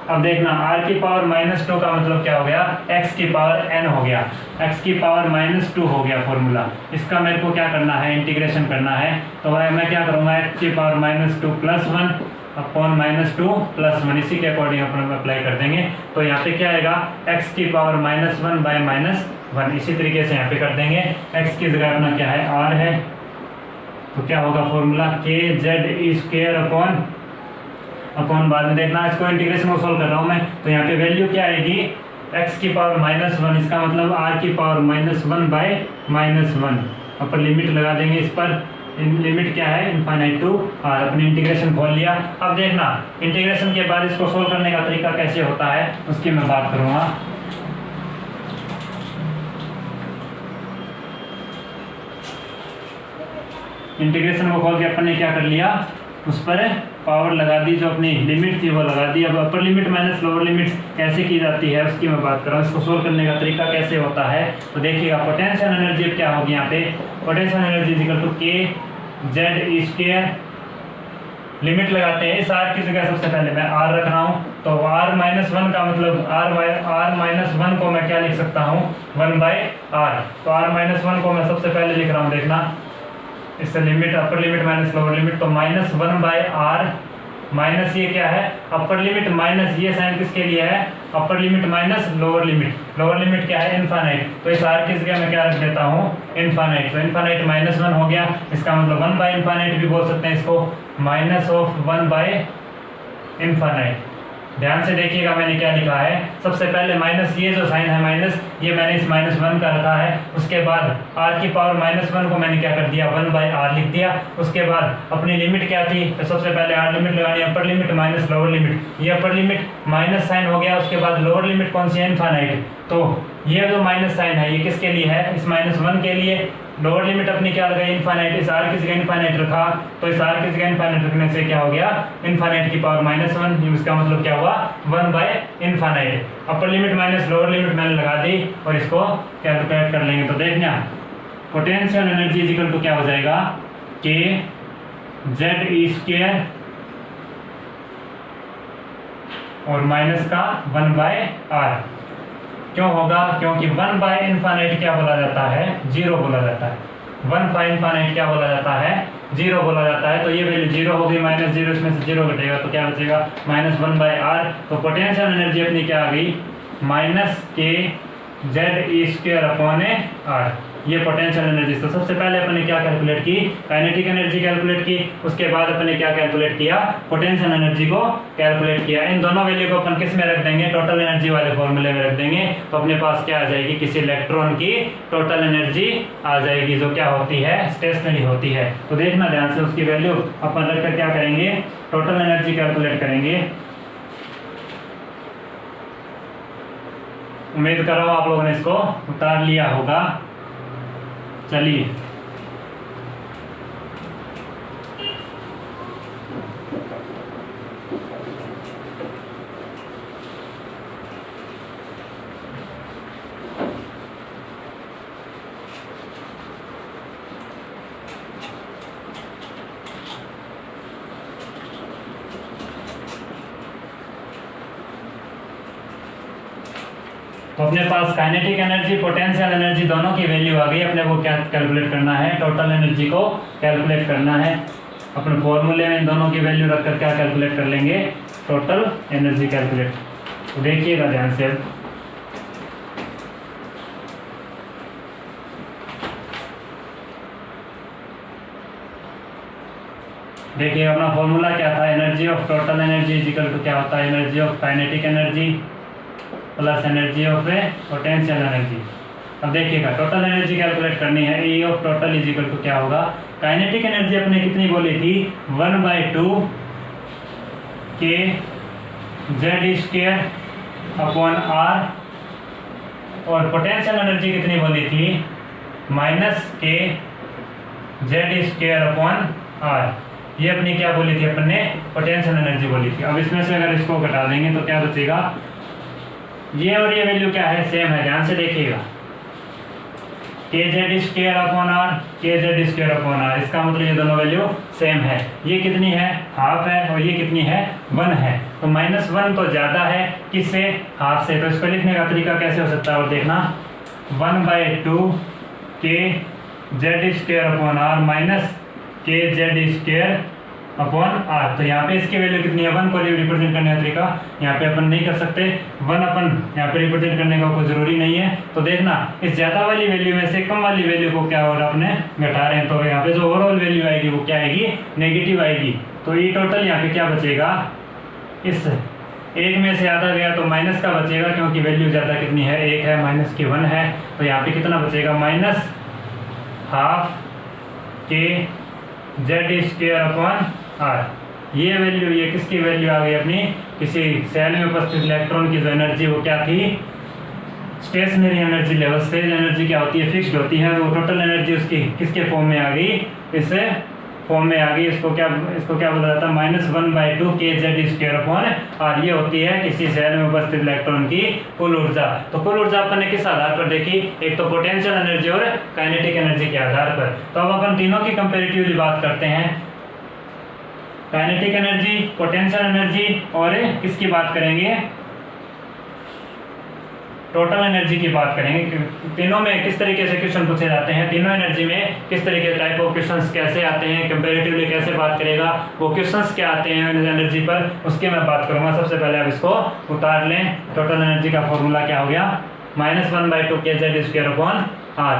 अब देखना r की पावर -2 का मतलब क्या हो गया, x की पावर n हो गया, x की पावर -2 हो गया फॉर्मूला। इसका मेरे को क्या करना है, इंटीग्रेशन करना है। तो मैं क्या करूँगा, x की पावर -2 + 1 अपॉन -2 + 1, इसी के अकॉर्डिंग अपन अप्लाई कर देंगे। तो यहाँ पे क्या आएगा, x की पावर -1/-1, इसी तरीके से यहाँ पे कर देंगे। x की जगह अपना क्या है, r है, तो क्या होगा फॉर्मूला, KZE स्क्वायर अपॉन बाद में देखना, इसको इंटीग्रेशन को सोल्व कर रहा हूँ मैं। तो यहाँ पे वैल्यू क्या आएगी, x की पावर -1, इसका मतलब r की पावर -1/-1। अपन लिमिट लगा देंगे इस पर, लिमिट क्या है, इनफाइनाइट टू r। अपने इंटीग्रेशन खोल लिया। अब देखना इंटीग्रेशन के बाद इसको सोल्व करने का तरीका कैसे होता है उसकी मैं बात करूँगा। इंटीग्रेशन को खोल के अपन ने क्या कर लिया, उस पर पावर लगा दी, जो अपनी लिमिट थी वो लगा दी। अब अपर लिमिट माइनस लोअर लिमिट कैसे की जाती है उसकी मैं बात कर रहा हूँ। इसको सोल्व करने का तरीका कैसे होता है तो देखिएगा, पोटेंशियल एनर्जी क्या होगी यहाँ पे, पोटेंशियल एनर्जी इक्वल टू के जेड स्क्वायर, लिमिट लगाते हैं। इस आर की जगह सबसे पहले मैं आर रख रहा हूँ, तो r माइनस वन का मतलब r माइनस वन को मैं क्या लिख सकता हूँ 1/r। तो r माइनस वन को मैं सबसे पहले लिख रहा हूँ, देखना इससे limit upper limit minus lower limit, तो -1/r माइनस ये क्या है अपर लिमिट माइनस ये साइन किसके लिए है अपर लिमिट माइनस लोअर लिमिट क्या है इनफाइनाइट। तो इस r की जगह मैं क्या रख देता हूँ इनफाइनाइट। तो इनफाइनाइट -1 हो गया, इसका मतलब 1/इनफाइनाइट भी बोल सकते हैं इसको, -1/इनफाइनाइट। ध्यान से देखिएगा मैंने क्या लिखा है, सबसे पहले माइनस ये जो साइन है माइनस, ये मैंने इस -1 का रखा है। उसके बाद r की पावर -1 को मैंने क्या कर दिया 1/r लिख दिया। उसके बाद अपनी लिमिट क्या थी, तो सबसे पहले r लिमिट लगानी, अपर लिमिट माइनस लोअर लिमिट। ये अपर लिमिट माइनस साइन हो गया, उसके बाद लोअर लिमिट कौन सी है इनफाइनाइट। तो ये जो माइनस साइन है ये किसके लिए है, इस -1 के लिए। लोअर लिमिट अपनी क्या लगाई इनफाइनाइट, इस r की जगह इनफाइनाइट रखा, तो इस r की जगह इनफाइनाइट रखने से क्या हो गया इनफाइनाइट की पावर -1, इसका मतलब क्या हुआ infinite. Upper limit minus lower limit मैंने लगा दी और इसको कैलकुलेट कर लेंगे। तो देखना पोटेंशियल एनर्जी इक्वल टू क्या हो जाएगा के जेड स्क्वायर और माइनस का 1/r। क्यों होगा, क्योंकि 1/इनफाइनाइट क्या बोला जाता है 0 बोला जाता है। 1/इनफाइनाइट क्या बोला जाता है 0 बोला जाता है। तो ये वैल्यू 0 हो गई, -0 इसमें से 0 घटेगा तो क्या बचेगा -1/r। तो पोटेंशियल एनर्जी अपनी क्या आ गई -kZe²/r। ये पोटेंशियल एनर्जी। तो सबसे पहले अपन ने क्या कैलकुलेट की काइनेटिक एनर्जी कैलकुलेट की, उसके बाद अपन ने क्या कैलकुलेट किया पोटेंशियल एनर्जी को कैलकुलेट किया। इन दोनों वैल्यू को अपन किस में रख देंगे टोटल एनर्जी वाले फॉर्मूले में रख देंगे। तो अपने पास क्या आ जाएगी किसी इलेक्ट्रॉन की टोटल एनर्जी आ जाएगी, जो क्या होती है स्टेशनरी होती है। तो देखना ध्यान से उसकी वैल्यू अपन रखकर क्या करेंगे टोटल एनर्जी कैलकुलेट करेंगे। उम्मीद कर रहा हूँ आप लोगों ने इसको उतार लिया होगा। चलिए तो अपने पास काइनेटिक एनर्जी पोटेंशियल एनर्जी दोनों की वैल्यू आ गई। अपने को क्या कैलकुलेट करना है टोटल एनर्जी को कैलकुलेट करना है। अपने फॉर्मूले में इन दोनों की वैल्यू रखकर क्या कैलकुलेट कर लेंगे टोटल एनर्जी कैलकुलेट। तो देखिएगा ध्यान से, देखिए अपना फॉर्मूला क्या था energy of total energy equal to क्या होता है energy of kinetic energy plus energy of potential energy. अब देखिएगा टोटल एनर्जी कैलकुलेट करनी है, E of total is equal to क्या होगा काइनेटिक एनर्जी अपने कितनी बोली थी 1/2 के Z²/R और पोटेंशियल एनर्जी कितनी बोली थी -k Z²/R। ये अपनी क्या बोली थी अपन ने पोटेंशियल एनर्जी बोली थी। अब इसमें से अगर इसको घटा देंगे तो क्या बचेगा, ये और ये वैल्यू क्या है सेम है, ध्यान से देखिएगा kZ²/R kZ²/R, इसका मतलब ये दोनों वैल्यू सेम है। ये कितनी है हाफ है और ये कितनी है 1 है। तो -1 तो ज़्यादा है किससे हाफ से। तो इसको लिखने का तरीका कैसे हो सकता है और देखना 1/2 kZ²/R माइनस kZ²/R। तो यहाँ पे इसकी वैल्यू कितनी है 1 को रिप्रेजेंट करने का तरीका यहाँ पे अपन नहीं कर सकते, 1 अपन यहाँ पे रिप्रेजेंट करने का कोई ज़रूरी नहीं है। तो देखना इस ज़्यादा वाली वैल्यू में से कम वाली वैल्यू को क्या हो रहा है अपने घटा रहे हैं। तो यहाँ पे जो ओवरऑल वैल्यू आएगी वो क्या आएगी नेगेटिव आएगी। तो ये टोटल यहाँ पे क्या बचेगा, इस एक में से आधा गया तो माइनस का बचेगा क्योंकि वैल्यू ज़्यादा कितनी है 1 है माइनस की 1 है। तो यहाँ पे कितना बचेगा -12 kZ²/R। ये वैल्यू ये किसकी वैल्यू आ गई अपनी किसी सेल में उपस्थित इलेक्ट्रॉन की जो एनर्जी वो क्या थी stationary energy level. Stage energy क्या होती है फिक्स्ड होती है। वो टोटल एनर्जी उसकी किसके फॉर्म में आ गई इस फॉर्म में आ गई। इसको क्या बोला जाता है, -1/2 kz²/r। ये होती है किसी सेल में उपस्थित इलेक्ट्रॉन की कुल ऊर्जा। तो कुल ऊर्जा अपन ने किस आधार पर देखी, एक तो पोटेंशियल एनर्जी और काइनेटिक एनर्जी के आधार पर। तो अब अपन तीनों की कंपैरेटिवली बात करते हैं, काइनेटिक एनर्जी, पोटेंशियल एनर्जी और किसकी बात करेंगे, टोटल एनर्जी की बात करेंगे। तीनों में किस तरीके से क्वेश्चन पूछे जाते हैं, तीनों एनर्जी में किस तरीके के टाइप ऑफ क्वेश्चंस कैसे आते हैं, कंपैरेटिवली कैसे बात करेगा, वो क्वेश्चंस क्या आते हैं एनर्जी पर, उसकी मैं बात करूंगा। सबसे पहले आप इसको उतार लें। टोटल एनर्जी का फॉर्मूला क्या हो गया, -1/2 kz²/r।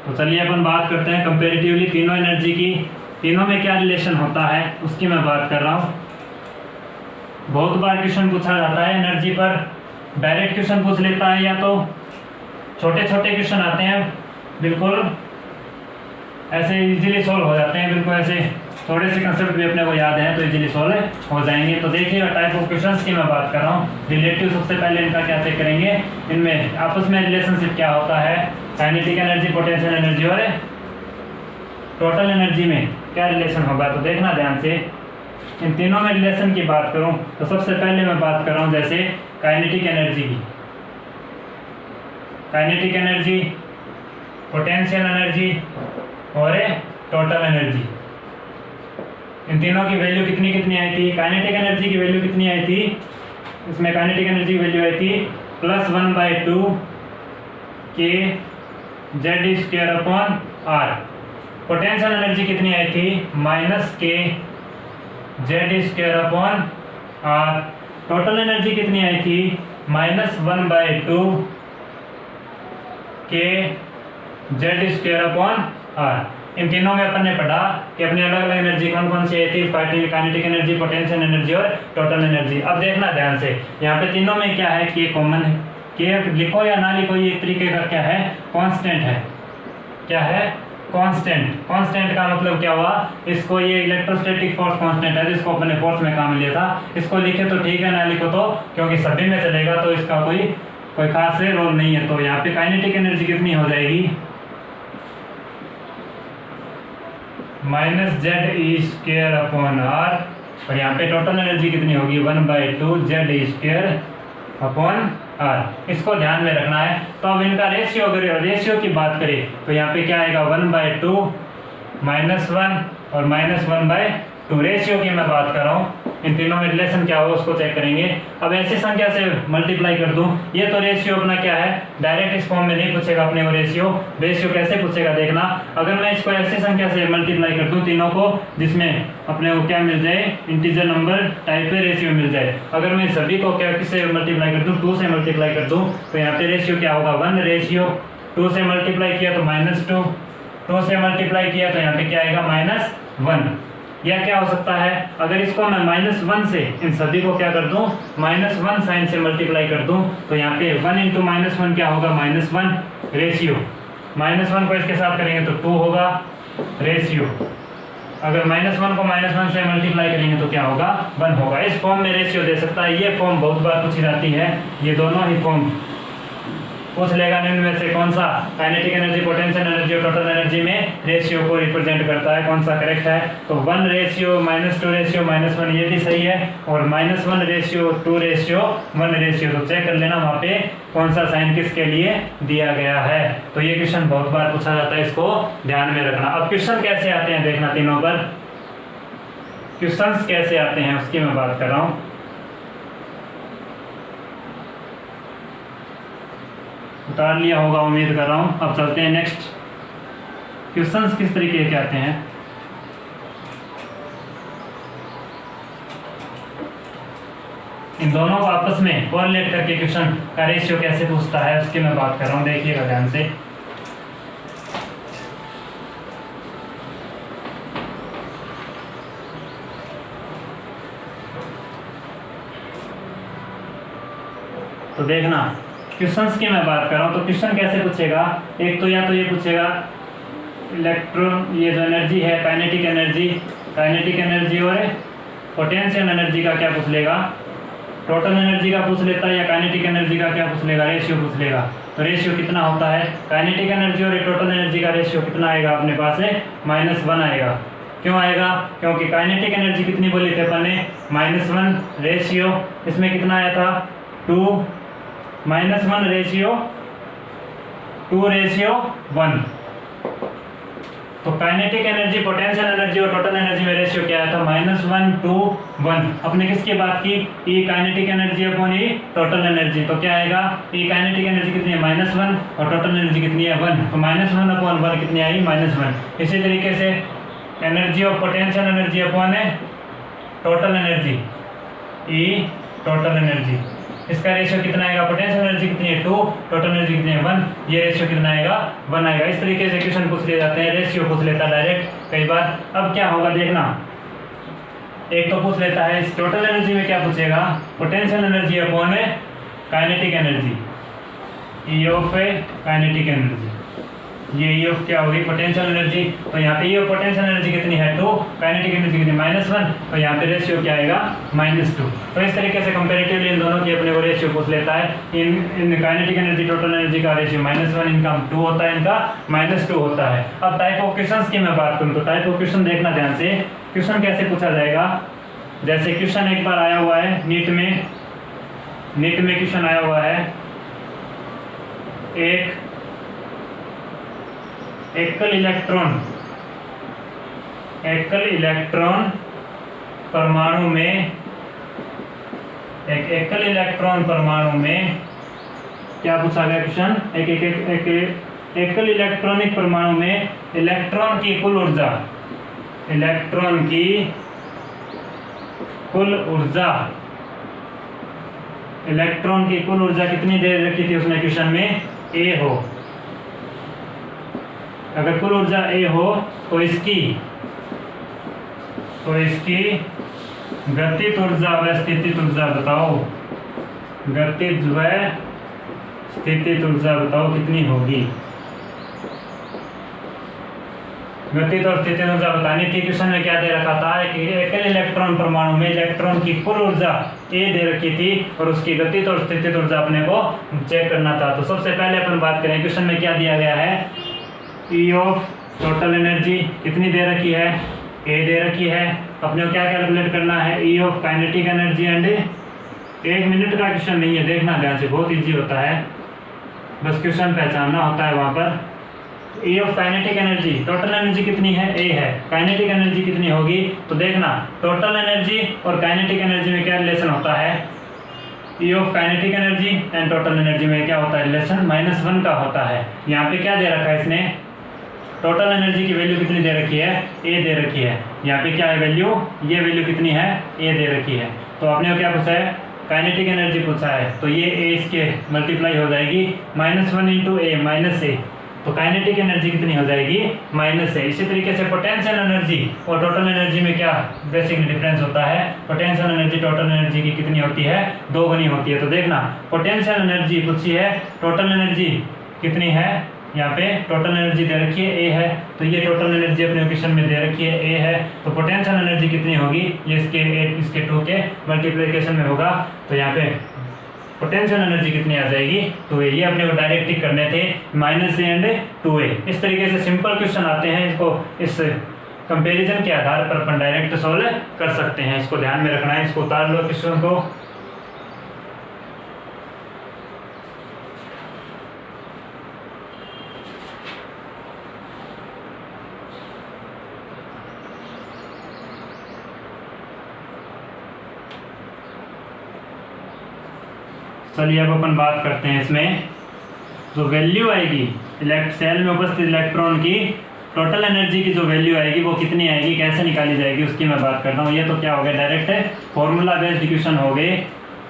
तो चलिए अपन बात करते हैं कंपैरेटिवली तीनों एनर्जी की, तीनों में क्या रिलेशन होता है उसकी मैं बात कर रहा हूँ। बहुत बार क्वेश्चन पूछा जाता है एनर्जी पर, डायरेक्ट क्वेश्चन पूछ लेता है, या तो छोटे छोटे क्वेश्चन आते हैं बिल्कुल ऐसे इजीली सॉल्व हो जाते हैं, बिल्कुल ऐसे थोड़े से कंसेप्ट भी अपने को याद है तो इजीली सॉल्व हो जाएंगे। तो देखिए टाइप ऑफ क्वेश्चंस की मैं बात कर रहा हूँ। रिलेटिव सबसे पहले इनका क्या चेक करेंगे, इनमें आपस में रिलेशनशिप क्या होता है, काइनेटिक एनर्जी, पोटेंशियल एनर्जी और टोटल एनर्जी में क्या रिलेशन होगा। तो देखना ध्यान से, इन तीनों में रिलेशन की बात करूं तो सबसे पहले मैं बात कर रहा हूं जैसे काइनेटिक एनर्जी की, काइनेटिक एनर्जी, पोटेंशियल एनर्जी और टोटल एनर्जी। इन तीनों की वैल्यू कितनी कितनी आई थी, काइनेटिक एनर्जी की वैल्यू कितनी आई थी, इसमें काइनेटिक एनर्जी की वैल्यू आई थी +1/2 kz²/r। पोटेंशियल एनर्जी कितनी आई थी, -kz²/r। टोटल एनर्जी कितनी आई थी, -1/2 kz²/r। इन तीनों में अपन ने पढ़ा कि अपनी अलग अलग एनर्जी कौन कौन सी आई थी, काइनेटिक एनर्जी, पोटेंशियल एनर्जी और टोटल एनर्जी। अब देखना ध्यान से, यहाँ पे तीनों में क्या है कि कॉमन है, कि लिखो या ना लिखो ये एक तरीके का क्या है, कांस्टेंट है। क्या है, कांस्टेंट। कांस्टेंट का मतलब क्या हुआ, इसको ये इलेक्ट्रोस्टैटिक फोर्स कांस्टेंट है जिसको अपने फोर्स में काम लिया था, इसको लिखे तो ठीक है, ना लिखो तो, क्योंकि सभी में चलेगा तो इसका कोई खास रोल नहीं है। तो यहाँ पे काइनेटिक एनर्जी कितनी हो जाएगी, -ze²/r। और यहाँ पे टोटल एनर्जी कितनी होगी, 1/2 ze²/r। इसको ध्यान में रखना है। तो अब इनका रेशियो, अगर रेशियो की बात करें तो यहाँ पे क्या आएगा, 1/2 -1 और -1/2। रेशियो की मैं बात कर रहा हूँ, इन तीनों में रिलेशन क्या हो उसको चेक करेंगे। अब ऐसी संख्या से मल्टीप्लाई कर दूं, ये तो रेशियो अपना क्या है, डायरेक्ट इस फॉर्म में नहीं पूछेगा अपने को रेशियो कैसे पूछेगा देखना। अगर मैं इसको ऐसी संख्या से मल्टीप्लाई कर दूं तीनों को, जिसमें अपने को क्या मिल जाए, इंटीजर नंबर टाइप पे रेशियो मिल जाए। अगर मैं सभी को क्या किससे मल्टीप्लाई कर दूं, 2 से मल्टीप्लाई कर दूं, तो यहाँ पे रेशियो क्या होगा, 1/2 से मल्टीप्लाई किया तो -2, 2 से मल्टीप्लाई किया तो यहाँ पे क्या आएगा, -1। या क्या हो सकता है, अगर इसको मैं -1 से इन सभी को क्या कर दूं, -1 साइन से मल्टीप्लाई कर दूं, तो यहाँ पे 1 × -1 क्या होगा, -1 रेशियो। -1 को इसके साथ करेंगे तो 2 होगा रेशियो। अगर -1 को -1 से मल्टीप्लाई करेंगे तो क्या होगा, 1 होगा। इस फॉर्म में रेशियो दे सकता है। ये फॉर्म बहुत बार पूछी जाती है, ये दोनों ही फॉर्म पूछ लेगा। निम्न में से कौन सा काइनेटिक एनर्जी, पोटेंशियल एनर्जी और टोटल एनर्जी में रेशियो को रिप्रेजेंट करता है, कौन सा करेक्ट है। तो 1 रेशियो -2 रेशियो -1 ये भी सही है, और -1 रेशियो 2 रेशियो 1 रेशियो। तो चेक कर लेना वहाँ पे कौन सा साइन किसके लिए दिया गया है। तो ये क्वेश्चन बहुत बार पूछा जाता है, इसको ध्यान में रखना। अब क्वेश्चन कैसे आते हैं देखना, तीनों पर क्वेश्चंस कैसे आते हैं उसकी मैं बात कर रहा हूँ। उतार लिया होगा उम्मीद कर रहा हूँ। अब चलते हैं नेक्स्ट, क्वेश्चंस किस तरीके के आते हैं। इन दोनों को आपस में कोरिलेट करके क्वेश्चन का रेशियो कैसे पूछता है उसकी मैं बात कर रहा हूँ, देखिएगा ध्यान से। तो देखना क्वेश्चंस की मैं बात कर रहा हूँ। तो क्वेश्चन कैसे पूछेगा, एक तो या तो ये पूछेगा इलेक्ट्रॉन, ये जो एनर्जी है काइनेटिक एनर्जी और पोटेंशियल एनर्जी का क्या पूछ लेगा, टोटल एनर्जी का पूछ लेता है या काइनेटिक एनर्जी का क्या पूछ लेगा, रेशियो पूछ लेगा। तो रेशियो कितना होता है, काइनेटिक एनर्जी और टोटल एनर्जी का रेशियो कितना आएगा अपने पास है, -1 आएगा। क्यों आएगा, क्योंकि काइनेटिक एनर्जी कितनी बोली थे अपन ने, -1 रेशियो, इसमें कितना आया था 2, -1 रेशियो 2:1। तो काइनेटिक एनर्जी, पोटेंशियल एनर्जी और टोटल एनर्जी में रेशियो क्या आया था, -1:1। अपने किसकी बात की, ई काइनेटिक एनर्जी अपॉन ई टोटल एनर्जी। तो क्या आएगा, ई काइनेटिक एनर्जी कितनी है -1 और टोटल एनर्जी कितनी है 1, तो -1/1 कितनी आई, -1। इसी तरीके से energy of potential energy upon total energy, E total energy, इसका रेशियो कितना आएगा, पोटेंशियल एनर्जी कितनी है 2, टोटल एनर्जी कितनी है 1, ये रेशियो कितना आएगा 1 आएगा। इस तरीके से क्वेश्चन पूछ लिए जाते हैं, रेशियो पूछ लेता डायरेक्ट कई बार। अब क्या होगा देखना, एक तो पूछ लेता है इस टोटल एनर्जी में क्या पूछेगा, potential energy upon kinetic energy, E of kinetic energy, ये ई ऑफ क्या होगी, पोटेंशियल एनर्जी। तो यहाँ पे ई ऑफ पोटेंशियल एनर्जी कितनी है 2, काइनेटिक एनर्जी कितनी -1, तो यहाँ पे रेशियो क्या आएगा -2। तो इस तरीके से कंपैरेटिवली इन दोनों की अपने को रेशियो पूछ लेता है। In kinetic energy total energy का रेशियो -1, इनका 2 होता है, इनका -2 होता है। अब टाइप ऑफ क्वेश्चन की मैं बात करूँ तो टाइप ऑफ क्वेश्चन देखना ध्यान से, क्वेश्चन कैसे पूछा जाएगा। जैसे क्वेश्चन एक बार आया हुआ है नीट में क्वेश्चन आया हुआ है, एक एकल इलेक्ट्रॉन परमाणु में, एक एकल इलेक्ट्रॉन परमाणु में क्या पूछा गया क्वेश्चन, एक एकल इलेक्ट्रॉनिक परमाणु में इलेक्ट्रॉन की कुल ऊर्जा, इलेक्ट्रॉन की कुल ऊर्जा, इलेक्ट्रॉन की कुल ऊर्जा कितनी दे रखी थी उसने क्वेश्चन में, ए हो। अगर कुल ऊर्जा ए हो तो इसकी गतिज ऊर्जा व स्थितिज ऊर्जा बताओ, गतिज व स्थितिज ऊर्जा बताओ कितनी होगी। गतिज और स्थितिज ऊर्जा बतानी थी। क्वेश्चन में क्या दे रखा था कि एकल इलेक्ट्रॉन परमाणु में इलेक्ट्रॉन की कुल ऊर्जा ए दे रखी थी और उसकी गतिज और स्थितिज ऊर्जा अपने को चेक करना था। तो सबसे पहले अपन बात करें, क्वेश्चन में क्या दिया गया है, ई ऑफ टोटल एनर्जी कितनी दे रखी है, ए दे रखी है। अपने को क्या कैलकुलेट करना है, E of kinetic energy and, 1 minute का क्वेश्चन नहीं है, देखना ध्यान से, बहुत इजी होता है, बस क्वेश्चन पहचानना होता है वहाँ पर। ई of kinetic energy, total energy कितनी है, ए है, काइनेटिक एनर्जी कितनी होगी, तो देखना टोटल एनर्जी और काइनेटिक एनर्जी में क्या रिलेशन होता है, E of kinetic energy and total energy में क्या होता है रिलेशन, -1 का होता है। यहाँ पे क्या दे रखा है इसने, टोटल एनर्जी की वैल्यू कितनी दे रखी है, ए दे रखी है। यहाँ पे क्या है वैल्यू, ये वैल्यू कितनी है, ए दे रखी है। तो आपने को क्या पूछा है, काइनेटिक एनर्जी पूछा है, तो ये ए इसके मल्टीप्लाई हो जाएगी, -1 इंटू ए -ए, तो काइनेटिक एनर्जी कितनी हो जाएगी, -ए। इसी तरीके से पोटेंशियल एनर्जी और टोटल एनर्जी में क्या बेसिक डिफरेंस होता है, पोटेंशियल एनर्जी टोटल एनर्जी की कितनी होती है, 2 गुनी होती है। तो देखना पोटेंशियल एनर्जी पूछी है, टोटल एनर्जी कितनी है, यहाँ पे टोटल एनर्जी दे रखी है ए है, तो ये टोटल एनर्जी अपने क्वेश्चन में दे रखी है ए है, तो पोटेंशियल एनर्जी कितनी होगी, ये इसके 2 के मल्टीप्लिकेशन में होगा। तो यहाँ पे पोटेंशियल एनर्जी कितनी आ जाएगी, तो ये अपने को डायरेक्ट टिक करने थे, -a एंड 2a। इस तरीके से सिंपल क्वेश्चन आते हैं, इसको इस कंपैरिजन के आधार पर अपन डायरेक्ट सॉल्व कर सकते हैं। इसको ध्यान में रखना है, इसको उतार लो क्वेश्चन को। चलिए अब अपन बात करते हैं, इसमें जो वैल्यू आएगी सेल में उपस्थित इलेक्ट्रॉन की टोटल एनर्जी की जो वैल्यू आएगी वो कितनी आएगी, कैसे निकाली जाएगी, उसकी मैं बात करता हूँ। ये तो क्या हो गया, डायरेक्ट फॉर्मूला बेस्ड इक्वेशन हो गए।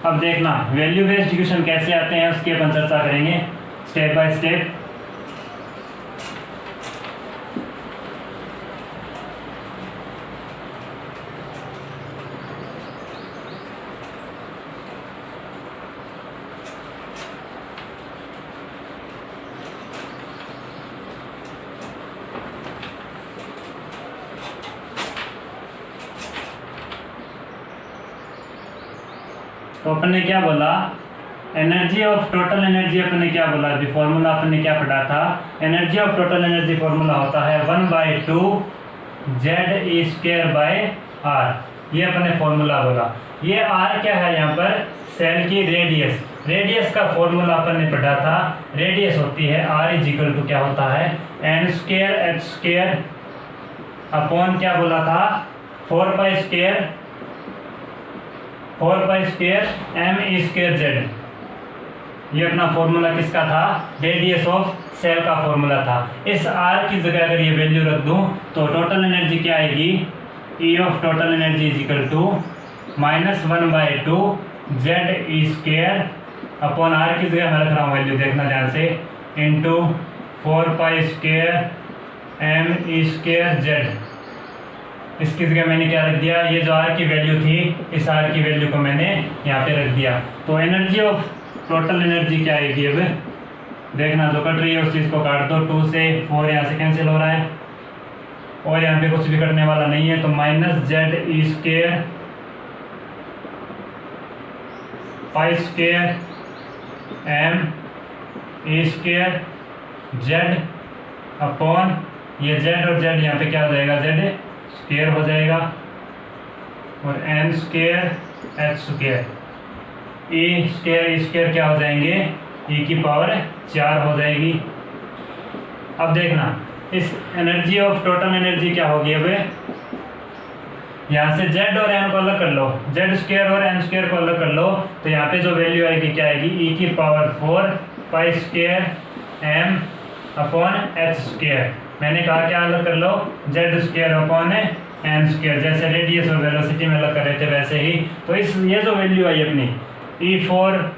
अब देखना वैल्यू बेस्ड इक्वेशन कैसे आते हैं उसकी अपन चर्चा करेंगे स्टेप बाय स्टेप। तो अपन ने क्या बोला, एनर्जी ऑफ टोटल एनर्जी अपन ने क्या बोला, अभी फॉर्मूला अपन ने क्या पढ़ा था, energy of total energy formula होता है 1/2 Z²/R। ये अपन ने फॉर्मूला बोला। ये R क्या है यहाँ पर, सेल की रेडियस। रेडियस का फॉर्मूला अपन ने पढ़ा था, रेडियस होती है R = क्या होता है, n²h² अपॉन क्या बोला था, 4π² me²z। ये अपना फॉर्मूला किसका था, रेडियस ऑफ सेल का फॉर्मूला था। इस R की जगह अगर ये वैल्यू रख दूं तो टोटल एनर्जी क्या आएगी, E of total energy = -1/2 ZE² upon R की जगह मैं रख रहा हूँ वैल्यू, देखना ध्यान से, इंटू 4π² me²z। इसकी जगह मैंने क्या रख दिया, ये जो R की वैल्यू थी, इस R की वैल्यू को मैंने यहाँ पे रख दिया। तो एनर्जी ऑफ टोटल एनर्जी क्या आएगी, अब देखना, जो कट रही है उस चीज़ को काट दो, 2 से 4 यहाँ से कैंसिल हो रहा है और यहाँ पे कुछ भी कटने वाला नहीं है, तो -ZE² π² me²z अपॉन ये Z और Z यहाँ पे क्या हो जाएगा, Z² हो जाएगा और n² h² E² क्या हो जाएंगे, e⁴ हो जाएगी। अब देखना, इस एनर्जी ऑफ टोटल एनर्जी क्या होगी, अब यहाँ से Z और n को अलग कर लो, Z² और n² को अलग कर लो, तो यहाँ पे जो वैल्यू आएगी क्या आएगी, e⁴ π² m अपॉन h²। मैंने कहा क्या अलग कर लो, Z² अपॉन n², जैसे रेडियस और वेलोसिटी में अलग कर रहे थे वैसे ही। तो इस ये जो वैल्यू आई अपनी e⁴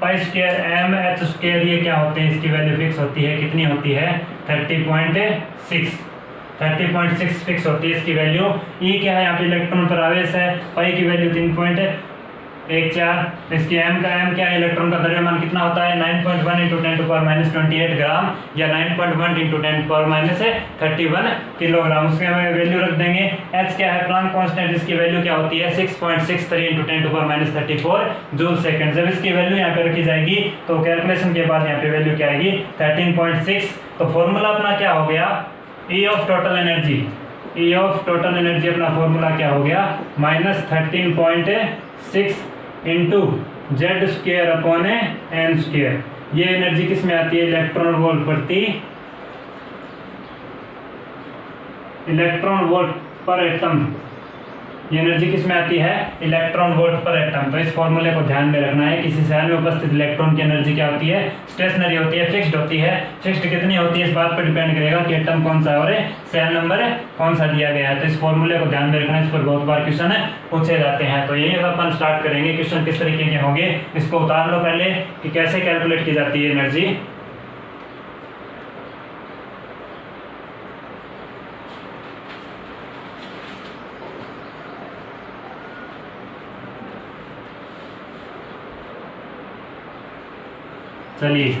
π² m h², ये क्या होते हैं, इसकी वैल्यू फिक्स होती है, कितनी होती है, 30.6 फिक्स होती है इसकी वैल्यू। E क्या है, यहाँ पे इलेक्ट्रॉन पर आवेश है, पाई की वैल्यू 3.14, इसकी m क्या है, इलेक्ट्रॉन का द्रव्यमान कितना होता है, 9.1 × 10⁻28 ग्राम या 9.1 × 10⁻31 किलोग्राम। उसके वैल्यू रख देंगे। h क्या है, प्लांक कांस्टेंट, इसकी वैल्यू क्या होती है, 6.63 × 10⁻34 जूल सेकंड। जब इसकी वैल्यू यहाँ पे रखी जाएगी तो कैलकुलेशन के बाद यहाँ पे वैल्यू क्या आएगी, 13.6। तो फॉर्मूला अपना क्या हो गया, E of total energy, E of total energy अपना फॉर्मूला क्या हो गया, -13.6 इंटू Z² अपॉन n²। ये एनर्जी किस में आती है, इलेक्ट्रॉन वोल्ट पर एटम। ये एनर्जी किस में आती है, इलेक्ट्रॉन वोल्ट पर एटम। तो इस फॉर्मूले को ध्यान में रखना है। किसी सेल में उपस्थित इलेक्ट्रॉन की एनर्जी क्या होती है, स्टेशनरी होती है, फिक्स्ड होती है। फिक्स्ड कितनी होती है, इस बात पर डिपेंड करेगा कि एटम कौन सा है और सेल नंबर कौन सा दिया गया है। तो इस फॉर्मूले को ध्यान में रखना, इस पर बहुत बार क्वेश्चन पूछे जाते हैं। तो यही अपन स्टार्ट करेंगे, क्वेश्चन किस तरीके के होंगे, इसको उतार लो पहले कि कैसे कैलकुलेट की जाती है एनर्जी। चलिए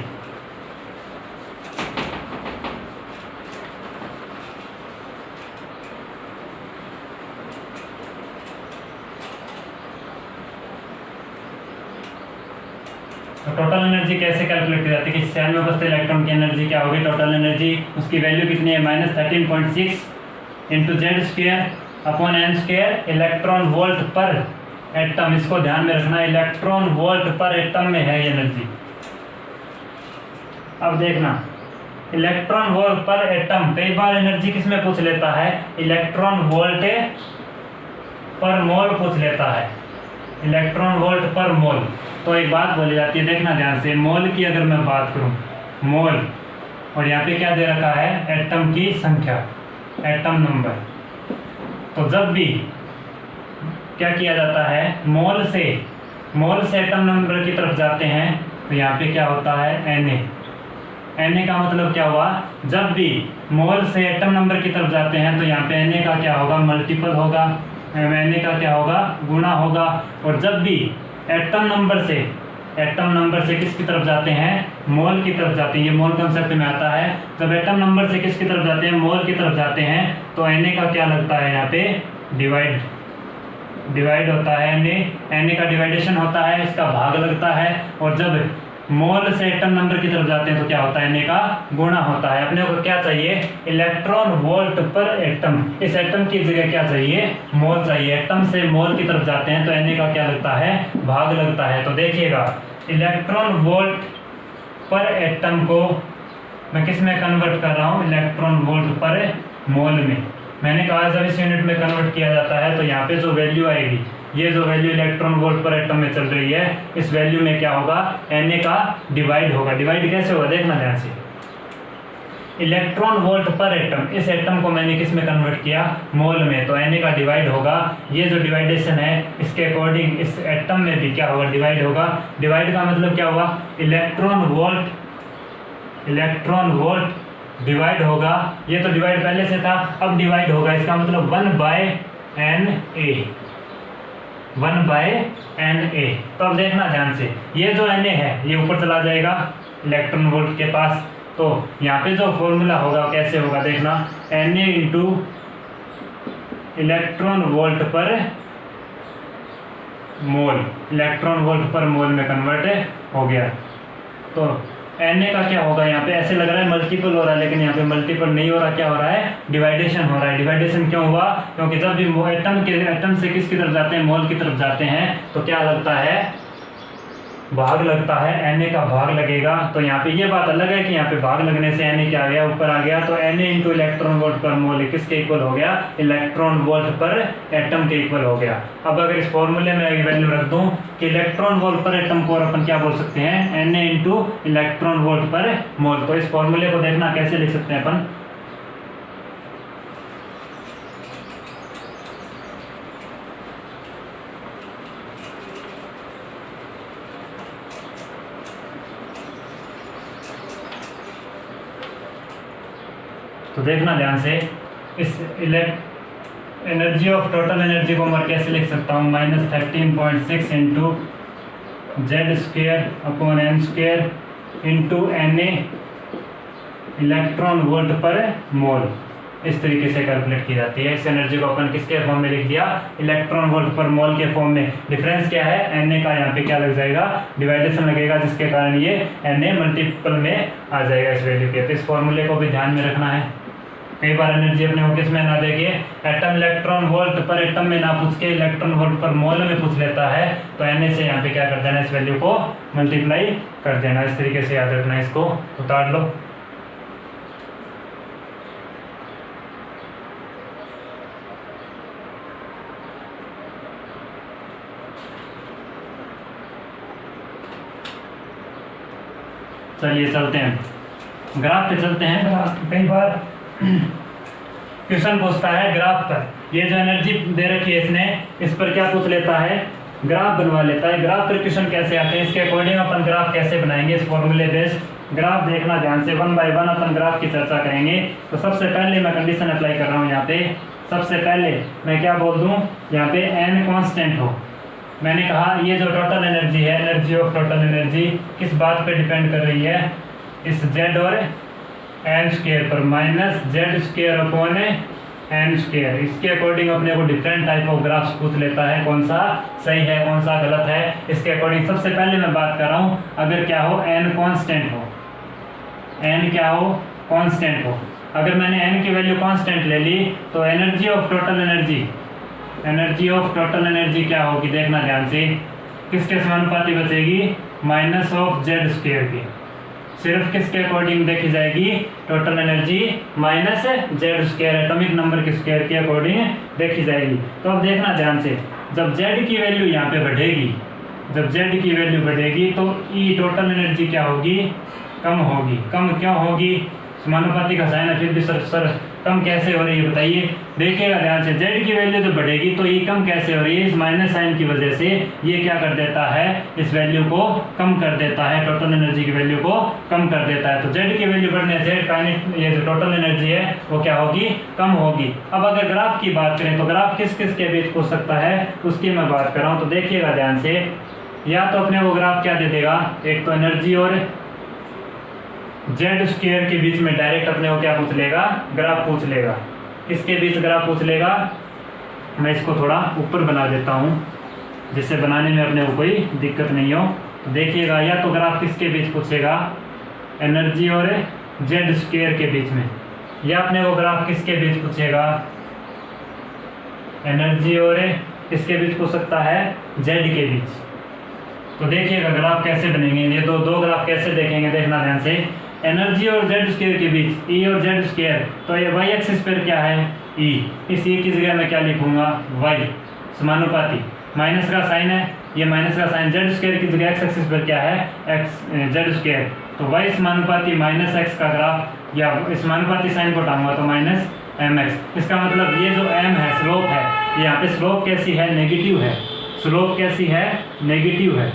तो टोटल एनर्जी कैसे कैलकुलेट की जाती है कि सेल में उपस्थित इलेक्ट्रॉन की एनर्जी क्या होगी, टोटल एनर्जी, उसकी वैल्यू कितनी है, -13.6 into Z² upon n², electron volt पर एटम। इसको ध्यान में रखना, इलेक्ट्रॉन वोल्ट पर एटम में है एनर्जी। अब देखना, इलेक्ट्रॉन वोल्ट पर एटम, कई बार एनर्जी किस में पूछ लेता है, इलेक्ट्रॉन वोल्ट पर मोल पूछ लेता है, इलेक्ट्रॉन वोल्ट पर मोल। तो एक बात बोली जाती है, देखना ध्यान से, मोल की अगर मैं बात करूं, मोल, और यहाँ पे क्या दे रखा है, एटम की संख्या, एटम नंबर। तो जब भी क्या किया जाता है, मोल से एटम नंबर की तरफ जाते हैं तो यहाँ पे क्या होता है, Na का मतलब क्या हुआ, जब भी मोल से एटम नंबर की तरफ जाते हैं तो यहाँ पे Na का क्या होगा, मल्टीपल होगा, Na का क्या होगा, गुणा होगा। और जब भी एटम नंबर से किसकी तरफ जाते हैं, मोल की तरफ जाते हैं, ये मोल कंसेप्ट में आता है। जब एटम नंबर से किसकी तरफ जाते हैं, मोल की तरफ जाते हैं, तो Na का क्या लगता है यहाँ पे, डिवाइड। डिवाइड होता है Na का डिवाइडेशन होता है, इसका भाग लगता है, और जब मोल से एटम नंबर की तरफ जाते हैं तो क्या होता है, Na का गुणा होता है। अपने को क्या चाहिए, इलेक्ट्रॉन वोल्ट पर एटम। इस एटम की जगह क्या चाहिए, मोल चाहिए। एटम से मोल की तरफ जाते हैं तो Na का क्या लगता है, भाग लगता है। तो देखिएगा इलेक्ट्रॉन वोल्ट पर एटम को मैं किस में कन्वर्ट कर रहा हूँ, इलेक्ट्रॉन वोल्ट पर मोल में। मैंने कहा जब इस यूनिट में कन्वर्ट किया जाता है तो यहाँ पे जो वैल्यू आएगी, ये जो वैल्यू इलेक्ट्रॉन वोल्ट पर एटम में चल रही है, इस वैल्यू में क्या होगा, Na का डिवाइड होगा। डिवाइड कैसे होगा देखना ध्यान से, इलेक्ट्रॉन वोल्ट पर एटम, इस एटम को मैंने किस में कन्वर्ट किया, मोल में, तो Na का डिवाइड होगा। ये जो डिवाइडेशन है इसके अकॉर्डिंग इस एटम में भी क्या होगा, डिवाइड होगा। डिवाइड का मतलब क्या हुआ, इलेक्ट्रॉन वोल्ट डिवाइड होगा। ये तो डिवाइड पहले से था, अब डिवाइड होगा, इसका मतलब 1/Na। तो अब देखना ध्यान से, ये जो Na है ये ऊपर चला जाएगा इलेक्ट्रॉन वोल्ट के पास, तो यहाँ पे जो फॉर्मूला होगा कैसे होगा देखना, Na इंटू इलेक्ट्रॉन वोल्ट पर मोल, इलेक्ट्रॉन वोल्ट पर मोल में कन्वर्ट हो गया। तो Na का क्या होगा, यहाँ पे ऐसे लग रहा है मल्टीपल हो रहा है, लेकिन यहाँ पे मल्टीपल नहीं हो रहा, क्या हो रहा है, डिवाइडेशन हो रहा है। डिवाइडेशन क्यों हुआ, क्योंकि जब भी एटम से किसकी तरफ जाते हैं, मोल की तरफ जाते हैं, तो क्या लगता है, भाग लगता है। Na का भाग लगेगा। तो यहाँ पे ये बात अलग है कि यहाँ पे भाग लगने से Na क्या आ गया, ऊपर आ गया। तो Na इंटू इलेक्ट्रॉन वोल्ट पर मोल किसके इक्वल हो गया, इलेक्ट्रॉन वोल्ट पर एटम के इक्वल हो गया। अब अगर इस फॉर्मूले में वैल्यू रख दूं कि इलेक्ट्रॉन वोल्ट पर एटम को अपन क्या बोल सकते हैं, Na इंटू इलेक्ट्रॉन वोल्ट पर मोल। तो इस फॉर्मूले को देखना कैसे लिख सकते हैं अपन, तो देखना ध्यान से, इस एनर्जी ऑफ टोटल एनर्जी को मैं कैसे लिख सकता हूँ, -13.6 into Z²/m² into Na electron volt पर मोल। इस तरीके से कैलकुलेट की जाती है। इस एनर्जी को अपन किसके फॉर्म में लिख दिया, इलेक्ट्रॉन वोल्ट पर मोल के फॉर्म में। डिफरेंस क्या है, Na का यहाँ पे क्या लग जाएगा, डिवाइडेशन लगेगा, जिसके कारण ये Na मल्टीपल में आ जाएगा इस वैल्यू के। तो इस फॉर्मूले को भी ध्यान में रखना है। कई बार एनर्जी अपने को किस में ना देखे, एटम इलेक्ट्रॉन वोल्ट पर एटम में ना पूछ के इलेक्ट्रॉन वोल्ट पर मोल में पूछ लेता है, तो Na से यहाँ पे क्या कर देना, इस वैल्यू को मल्टीप्लाई कर देना। इस तरीके से याद रखना, इसको उतार लो। चलिए चलते हैं ग्राफ पे, चलते हैं ग्राफ। कई बार क्वेश्चन पूछता है ग्राफ पर, ये जो एनर्जी दे रखी है इसने, इस पर क्या पूछ लेता है, ग्राफ बनवा लेता है। ग्राफ पर क्वेश्चन कैसे आते हैं, इसके अकॉर्डिंग अपन ग्राफ कैसे बनाएंगे, इस फॉर्मूले बेस्ड ग्राफ देखना ध्यान से। 1 बाय 1 अपन ग्राफ की चर्चा करेंगे। तो सबसे पहले मैं कंडीशन अप्लाई कर रहा हूँ यहाँ पे। सबसे पहले मैं क्या बोल दूँ, यहाँ पे n कांस्टेंट हो। मैंने कहा ये जो टोटल एनर्जी है, एनर्जी ऑफ टोटल एनर्जी किस बात पे डिपेंड कर रही है, इस z और n² पर, -z²/n²। इसके अकॉर्डिंग अपने को डिफरेंट टाइप ऑफ ग्राफ्स पूछ लेता है, कौन सा सही है कौन सा गलत है। इसके अकॉर्डिंग सबसे पहले मैं बात कर रहा हूँ, अगर क्या हो, n कांस्टेंट हो, n क्या हो, कांस्टेंट हो। अगर मैंने n की वैल्यू कांस्टेंट ले ली तो एनर्जी ऑफ टोटल एनर्जी क्या होगी, देखना ध्यान से, किसके समानुपाती बचेगी, -z² की। सिर्फ किसके अकॉर्डिंग देखी जाएगी, total energy -z², atomic number के स्क्वायर के अकॉर्डिंग देखी जाएगी। तो अब देखना ध्यान से, जब z की वैल्यू यहाँ पे बढ़ेगी, जब z की वैल्यू बढ़ेगी तो E टोटल एनर्जी क्या होगी, कम होगी। कम क्यों होगी, समानुपाती का साइन है, फिर भी सर कम कैसे हो रही है बताइए। देखिएगा ध्यान से, z की वैल्यू जो बढ़ेगी तो ये कम कैसे हो रही है, इस माइनस साइन की वजह से ये क्या कर देता है, इस वैल्यू को कम कर देता है, टोटल एनर्जी की वैल्यू को कम कर देता है। तो z की वैल्यू बढ़ने से ये जो टोटल एनर्जी है वो क्या होगी, कम होगी। अब अगर ग्राफ की बात करें तो ग्राफ किस किस के बीच पूछ सकता है, उसकी मैं बात कर रहा हूँ। तो देखिएगा ध्यान से, या तो अपने वो ग्राफ क्या दे देगा, एक तो एनर्जी और z² के बीच में डायरेक्ट अपने को क्या पूछ लेगा, ग्राफ पूछ लेगा। किसके बीच ग्राफ पूछ लेगा, मैं इसको थोड़ा ऊपर बना देता हूँ जिससे बनाने में अपने को कोई दिक्कत नहीं हो। तो देखिएगा, या तो ग्राफ किसके बीच पूछेगा, एनर्जी और जेड स्क्वायर के बीच में, या अपने को ग्राफ किसके बीच पूछेगा, एनर्जी और किसके बीच पूछ सकता है, जेड के बीच। तो देखिएगा ग्राफ कैसे बनेंगे, ये दो ग्राफ कैसे देखेंगे, देखना ध्यान से। एनर्जी और जेड स्क्वायर के बीच ई और जेड स्क्वायर, तो ये वाई एक्सिस पर क्या है, ई। इस ई की जगह मैं क्या लिखूंगा, वाई समानुपाती, माइनस का साइन है, ये माइनस का साइन, जेड स्क्वायर की जगह एक्स एक्सिस पर क्या है, एक्स जेड स्क्वायर, तो वाई समानुपाती माइनस एक्स का ग्राफ, या समानुपाती साइन को उठाऊंगा तो माइनस एम एक्स। इसका मतलब ये जो एम है स्लोप है, यहाँ पे स्लोप कैसी है, नेगेटिव है। स्लोप कैसी है, नेगेटिव है।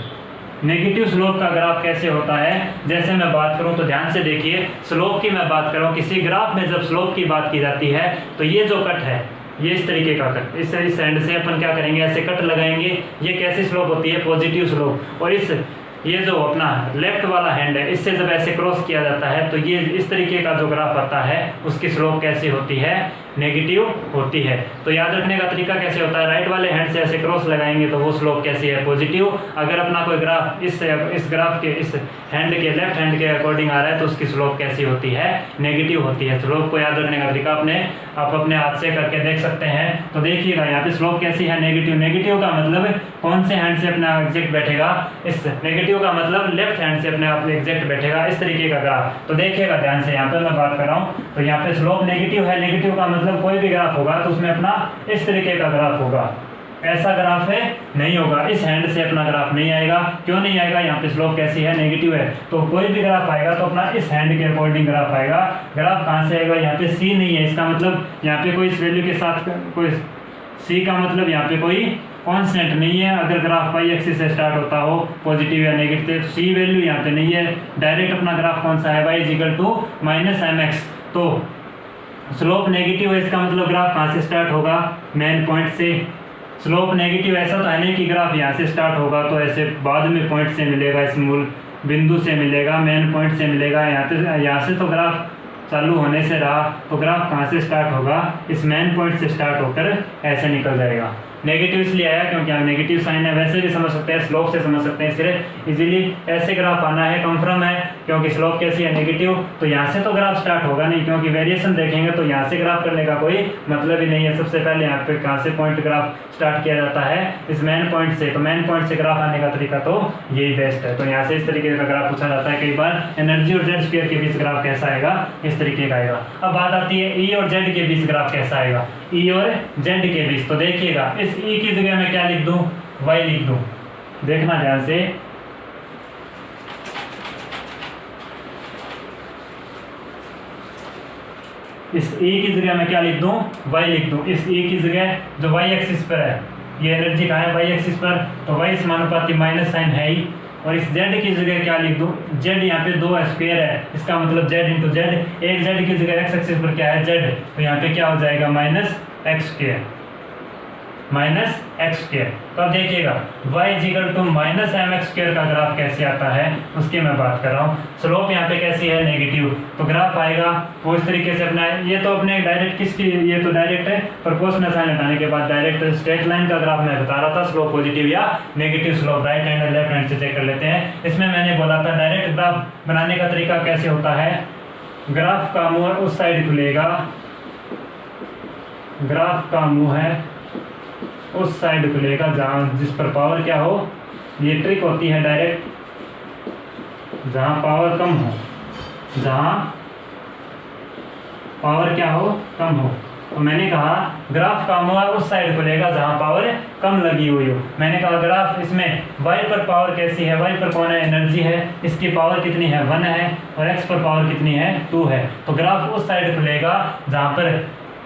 नेगेटिव स्लोप का ग्राफ कैसे होता है, जैसे मैं बात करूं तो ध्यान से देखिए, स्लोप की मैं बात करूं, किसी ग्राफ में जब स्लोप की बात की जाती है तो ये जो कट है, ये इस तरीके का कट, इस एंड से अपन क्या करेंगे, ऐसे कट लगाएंगे। ये कैसी स्लोप होती है, पॉजिटिव स्लोप। और ये जो अपना लेफ्ट वाला हैंड है, इससे जब ऐसे क्रॉस किया जाता है तो ये इस तरीके का जो ग्राफ आता है उसकी स्लोप कैसी होती है, नेगेटिव होती है। तो याद रखने का तरीका कैसे होता है, राइट वाले हैंड से ऐसे क्रॉस लगाएंगे तो वो स्लोप कैसी है, पॉजिटिव। अगर अपना कोई ग्राफ इस ग्राफ के इस हैंड के लेफ्ट हैंड के अकॉर्डिंग आ रहा है तो उसकी स्लोप कैसी होती है, नेगेटिव होती है। स्लोप को याद रखने का तरीका आप अपने हाथ से करके देख सकते हैं। तो देखिएगा यहाँ पे स्लोप कैसी है, नेगेटिव। नेगेटिव का मतलब कौन से हैंड से अपना एग्जैक्ट बैठेगा, इस नेगेटिव का मतलब लेफ्ट हैंड से अपने आप एग्जैक्ट बैठेगा, इस तरीके का ग्राफ। तो देखिएगा ध्यान से, यहाँ पे मैं बात कर रहा हूँ तो यहाँ पे स्लोप नेगेटिव है। नेगेटिव का मतलब कोई भी ग्राफ होगा तो उसमें अपना इस तरीके का ग्राफ होगा, ऐसा ग्राफ है नहीं होगा, इस हैंड से अपना ग्राफ नहीं आएगा। क्यों नहीं आएगा, यहाँ पे स्लोप कैसी है, नेगेटिव है। तो कोई भी ग्राफ आएगा तो अपना इस हैंड के अकॉर्डिंग ग्राफ आएगा। ग्राफ कहाँ से आएगा, यहाँ पे सी नहीं है, इसका मतलब यहाँ पे कोई इस वैल्यू के साथ कोई सी का मतलब यहाँ पे कोई कांस्टेंट नहीं है। अगर ग्राफ वाई एक्सिस से स्टार्ट होता हो पॉजिटिव या नेगेटिव तो सी वैल्यू यहाँ पे नहीं है। डायरेक्ट अपना ग्राफ कौन सा है, Y equal to minus M X. तो स्लोप नेगेटिव है, इसका मतलब ग्राफ कहाँ से स्टार्ट होगा, मेन पॉइंट से। स्लोप नेगेटिव ऐसा तो है नहीं कि ग्राफ यहाँ से स्टार्ट होगा तो ऐसे बाद में पॉइंट से मिलेगा, इस मूल बिंदु से मिलेगा, मेन पॉइंट से मिलेगा। यहाँ से तो ग्राफ चालू होने से रहा तो ग्राफ कहाँ से स्टार्ट होगा, इस मेन पॉइंट से स्टार्ट होकर ऐसे निकल जाएगा। नेगेटिव इसलिए आया क्योंकि हम नेगेटिव साइन है, वैसे भी समझ सकते हैं, स्लोप से समझ सकते हैं। सिर्फ इजीली ऐसे ग्राफ आना है, कंफर्म है, क्योंकि स्लोप कैसी है, नेगेटिव। तो यहाँ से तो ग्राफ स्टार्ट होगा नहीं, क्योंकि वेरिएशन देखेंगे तो यहाँ से ग्राफ करने का कोई मतलब ही नहीं है। सबसे पहले यहाँ पे कहाँ से पॉइंट ग्राफ स्टार्ट किया जाता है, इस मेन पॉइंट से। तो मेन पॉइंट से ग्राफ आने का तरीका तो यही बेस्ट है। तो यहाँ से इस तरीके का ग्राफ पूछा जाता है कई बार। एनर्जी और जेड स्क्वायर के बीच ग्राफ कैसा आएगा, इस तरीके का आएगा। अब बात आती है ई और जेड के बीच ग्राफ कैसा आएगा, ई और जेड के बीच। तो देखिएगा, इस ई की जगह मैं क्या लिख दूं, वाई लिख दूं। देखना ध्यान से, इस ई की जगह मैं क्या लिख दूं, वाई लिख दूं। इस ई की जगह जो वाई एक्सिस पर है, ये एनर्जी कहाँ है, वाई एक्सिस पर, तो वाई समानुपाती माइनस साइन है ही। और इस जेड की जगह क्या लिख दूं, जेड यहाँ पे 2 स्क्वायर है, इसका मतलब जेड इंटू जेड। एक जेड की जगह एक्स एक्सिस पर क्या है, जेड, तो यहाँ पे क्या हो जाएगा, minus X square, minus X square. तो अब देखिएगा y equal to minus M X square का ग्राफ कैसे आता है उसकी मैं बात कर रहा हूँ। स्लोप यहाँ पे कैसी है, नेगेटिव। तो ग्राफ आएगा वो इस तरीके से अपना, ये तो अपने डायरेक्ट किसकी, ये तो डायरेक्ट है, प्रोपोर्शनल साइन हटाने के बाद डायरेक्ट स्ट्रेट लाइन का ग्राफ मैं बता रहा था, स्लोप पॉजिटिव या नेगेटिव स्लोप राइट हैंड और लेफ्ट हैंड से चेक कर लेते हैं। इसमें मैंने बोला था डायरेक्ट ग्राफ बनाने का तरीका कैसे होता है, ग्राफ का मुँह उस साइड खुलेगा, ग्राफ का मुँह है उस साइड खुलेगा जहाँ जिस पर पावर क्या हो। ये ट्रिक होती है डायरेक्ट, जहाँ पावर कम हो, जहाँ पावर क्या हो, कम हो। तो मैंने कहा ग्राफ का मुँह उस साइड खुलेगा जहाँ पावर कम लगी हुई हो। मैंने कहा ग्राफ इसमें y पर पावर कैसी है, y पर कौन है, एनर्जी है, इसकी पावर कितनी है, 1 है, और x पर पावर कितनी है, 2 है। तो ग्राफ उस साइड खुलेगा जहाँ पर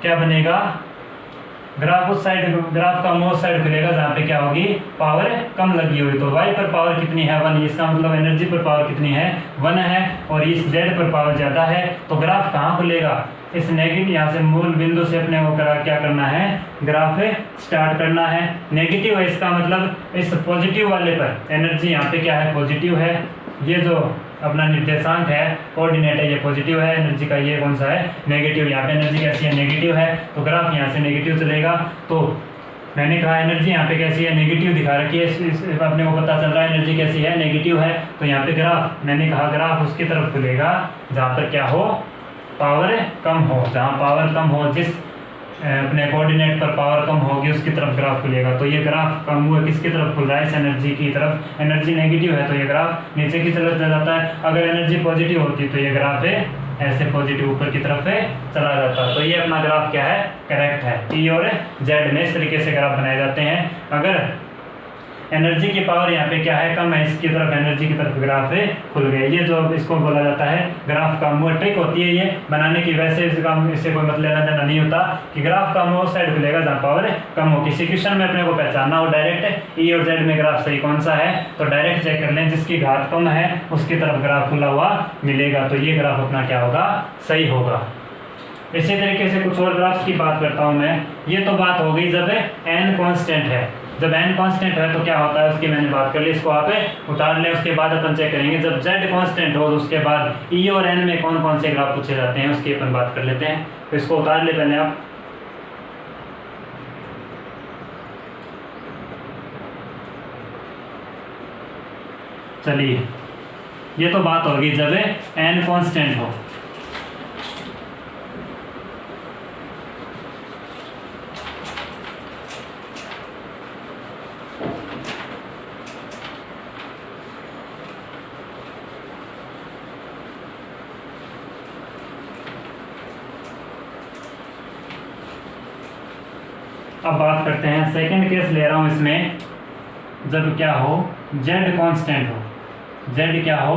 क्या बनेगा, ग्राफ उस साइड, ग्राफ का मुँह उस साइड खुलेगा जहाँ पे क्या होगी, पावर कम लगी हुई। तो y पर पावर कितनी है, 1, इसका मतलब एनर्जी पर पावर कितनी है, 1 है, और इस z पर पावर ज़्यादा है। तो ग्राफ कहाँ खुलेगा, इस नेगेटिव, यहाँ से मूल बिंदु से अपने को क्या करना है, ग्राफ स्टार्ट करना है। नेगेटिव है, इसका मतलब इस पॉजिटिव वाले पर एनर्जी यहाँ पे क्या है, पॉजिटिव है। ये जो अपना निर्देशांक है, कोऑर्डिनेट है, ये पॉजिटिव है, एनर्जी का ये कौन सा है, नेगेटिव। यहाँ पे एनर्जी कैसी है, नेगेटिव है, तो ग्राफ यहाँ से नेगेटिव चलेगा। तो मैंने कहा एनर्जी यहाँ पे कैसी है, नेगेटिव दिखा रखी है, अपने को पता चल रहा है एनर्जी कैसी है, नेगेटिव है। तो यहाँ पे ग्राफ, मैंने कहा ग्राफ उसकी तरफ खुलेगा जहाँ पर क्या हो, पावर कम हो, जहाँ पावर कम हो, जिस अपने कोऑर्डिनेट पर पावर कम होगी उसकी तरफ ग्राफ खुलेगा। तो ये ग्राफ कम हुआ किसकी तरफ खुल रहा है, इस एनर्जी की तरफ। एनर्जी नेगेटिव है तो ये ग्राफ नीचे की तरफ चला जाता है, अगर एनर्जी पॉजिटिव होती तो ये ग्राफ है ऐसे पॉजिटिव ऊपर की तरफ चला जाता। तो ये अपना ग्राफ क्या है, करेक्ट है। ई और जेड में इस तरीके से ग्राफ बनाए जाते हैं। अगर एनर्जी की पावर यहाँ पे क्या है, कम है, इसकी तरफ एनर्जी की तरफ ग्राफ खुल गए। ये जो इसको बोला जाता है ग्राफ कम हुआ, ट्रिक होती है ये बनाने की। वैसे इससे कोई मतलब लेना देना नहीं होता कि ग्राफ कम हो साइड खुलेगा जहाँ पावर कम हो। किसी क्वेश्चन में अपने को पहचानना हो डायरेक्ट ई और जेड में ग्राफ सही कौन सा है, तो डायरेक्ट चेक कर लें, जिसकी घात कम है उसकी तरफ ग्राफ खुला हुआ मिलेगा, तो ये ग्राफ अपना क्या होगा, सही होगा। इसी तरीके से कुछ और ग्राफ्स की बात करता हूँ मैं। ये तो बात हो गई जब n कांस्टेंट है, जब n कांस्टेंट है तो क्या होता है उसकी मैंने बात कर ली, इसको आप उतार लें। उसके बाद अपन चेक करेंगे जब z कांस्टेंट हो तो उसके बाद e और n में कौन कौन से ग्राफ पूछे जाते हैं उसकी अपन बात कर लेते हैं। तो इसको उतार ले पहले आप। चलिए, ये तो बात होगी जब n कांस्टेंट हो। अब बात करते हैं सेकंड केस ले रहा हूँ इसमें, जब क्या हो, z कांस्टेंट हो, z क्या हो,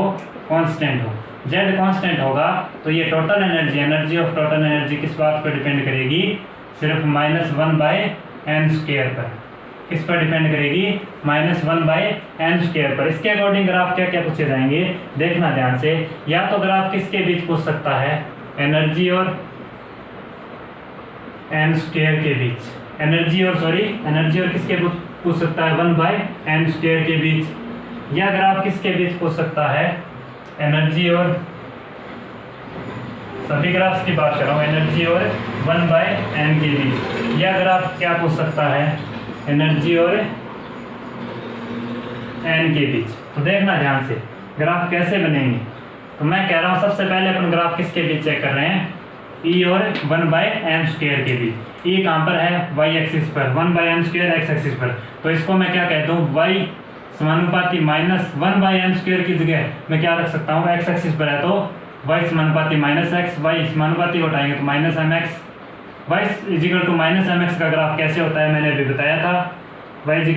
कांस्टेंट हो। z कांस्टेंट होगा तो ये total energy, energy of total energy किस बात पर डिपेंड करेगी, सिर्फ -1/n² पर। किस पर डिपेंड करेगी, -1/n² पर। इसके अकॉर्डिंग ग्राफ क्या क्या पूछे जाएंगे, देखना ध्यान से। या तो ग्राफ किसके बीच पूछ सकता है, एनर्जी और n² के बीच, एनर्जी और किसके पूछ सकता है, 1/n² के बीच। या ग्राफ किसके बीच पूछ सकता है, एनर्जी और, सभी ग्राफ्स की बात कर रहा हूँ, एनर्जी और 1/n के बीच। या ग्राफ क्या पूछ सकता है, एनर्जी और n के बीच। तो देखना ध्यान से ग्राफ कैसे बनेंगे। तो मैं कह रहा हूँ सबसे पहले अपन ग्राफ किसके बीच चेक कर रहे हैं, e और 1/n² के बीच। e कहाँ पर है, y एक्सिस पर, 1/n² x एक्सिस पर। तो इसको मैं क्या कहता हूँ, y समानुपाती -1/n² की जगह मैं क्या रख सकता हूँ, x एक्सिस पर है तो y समानुपाती -x, y समानुपाती उठाएंगे तो -mx। y = -mx का ग्राफ कैसे होता है मैंने अभी बताया था, y =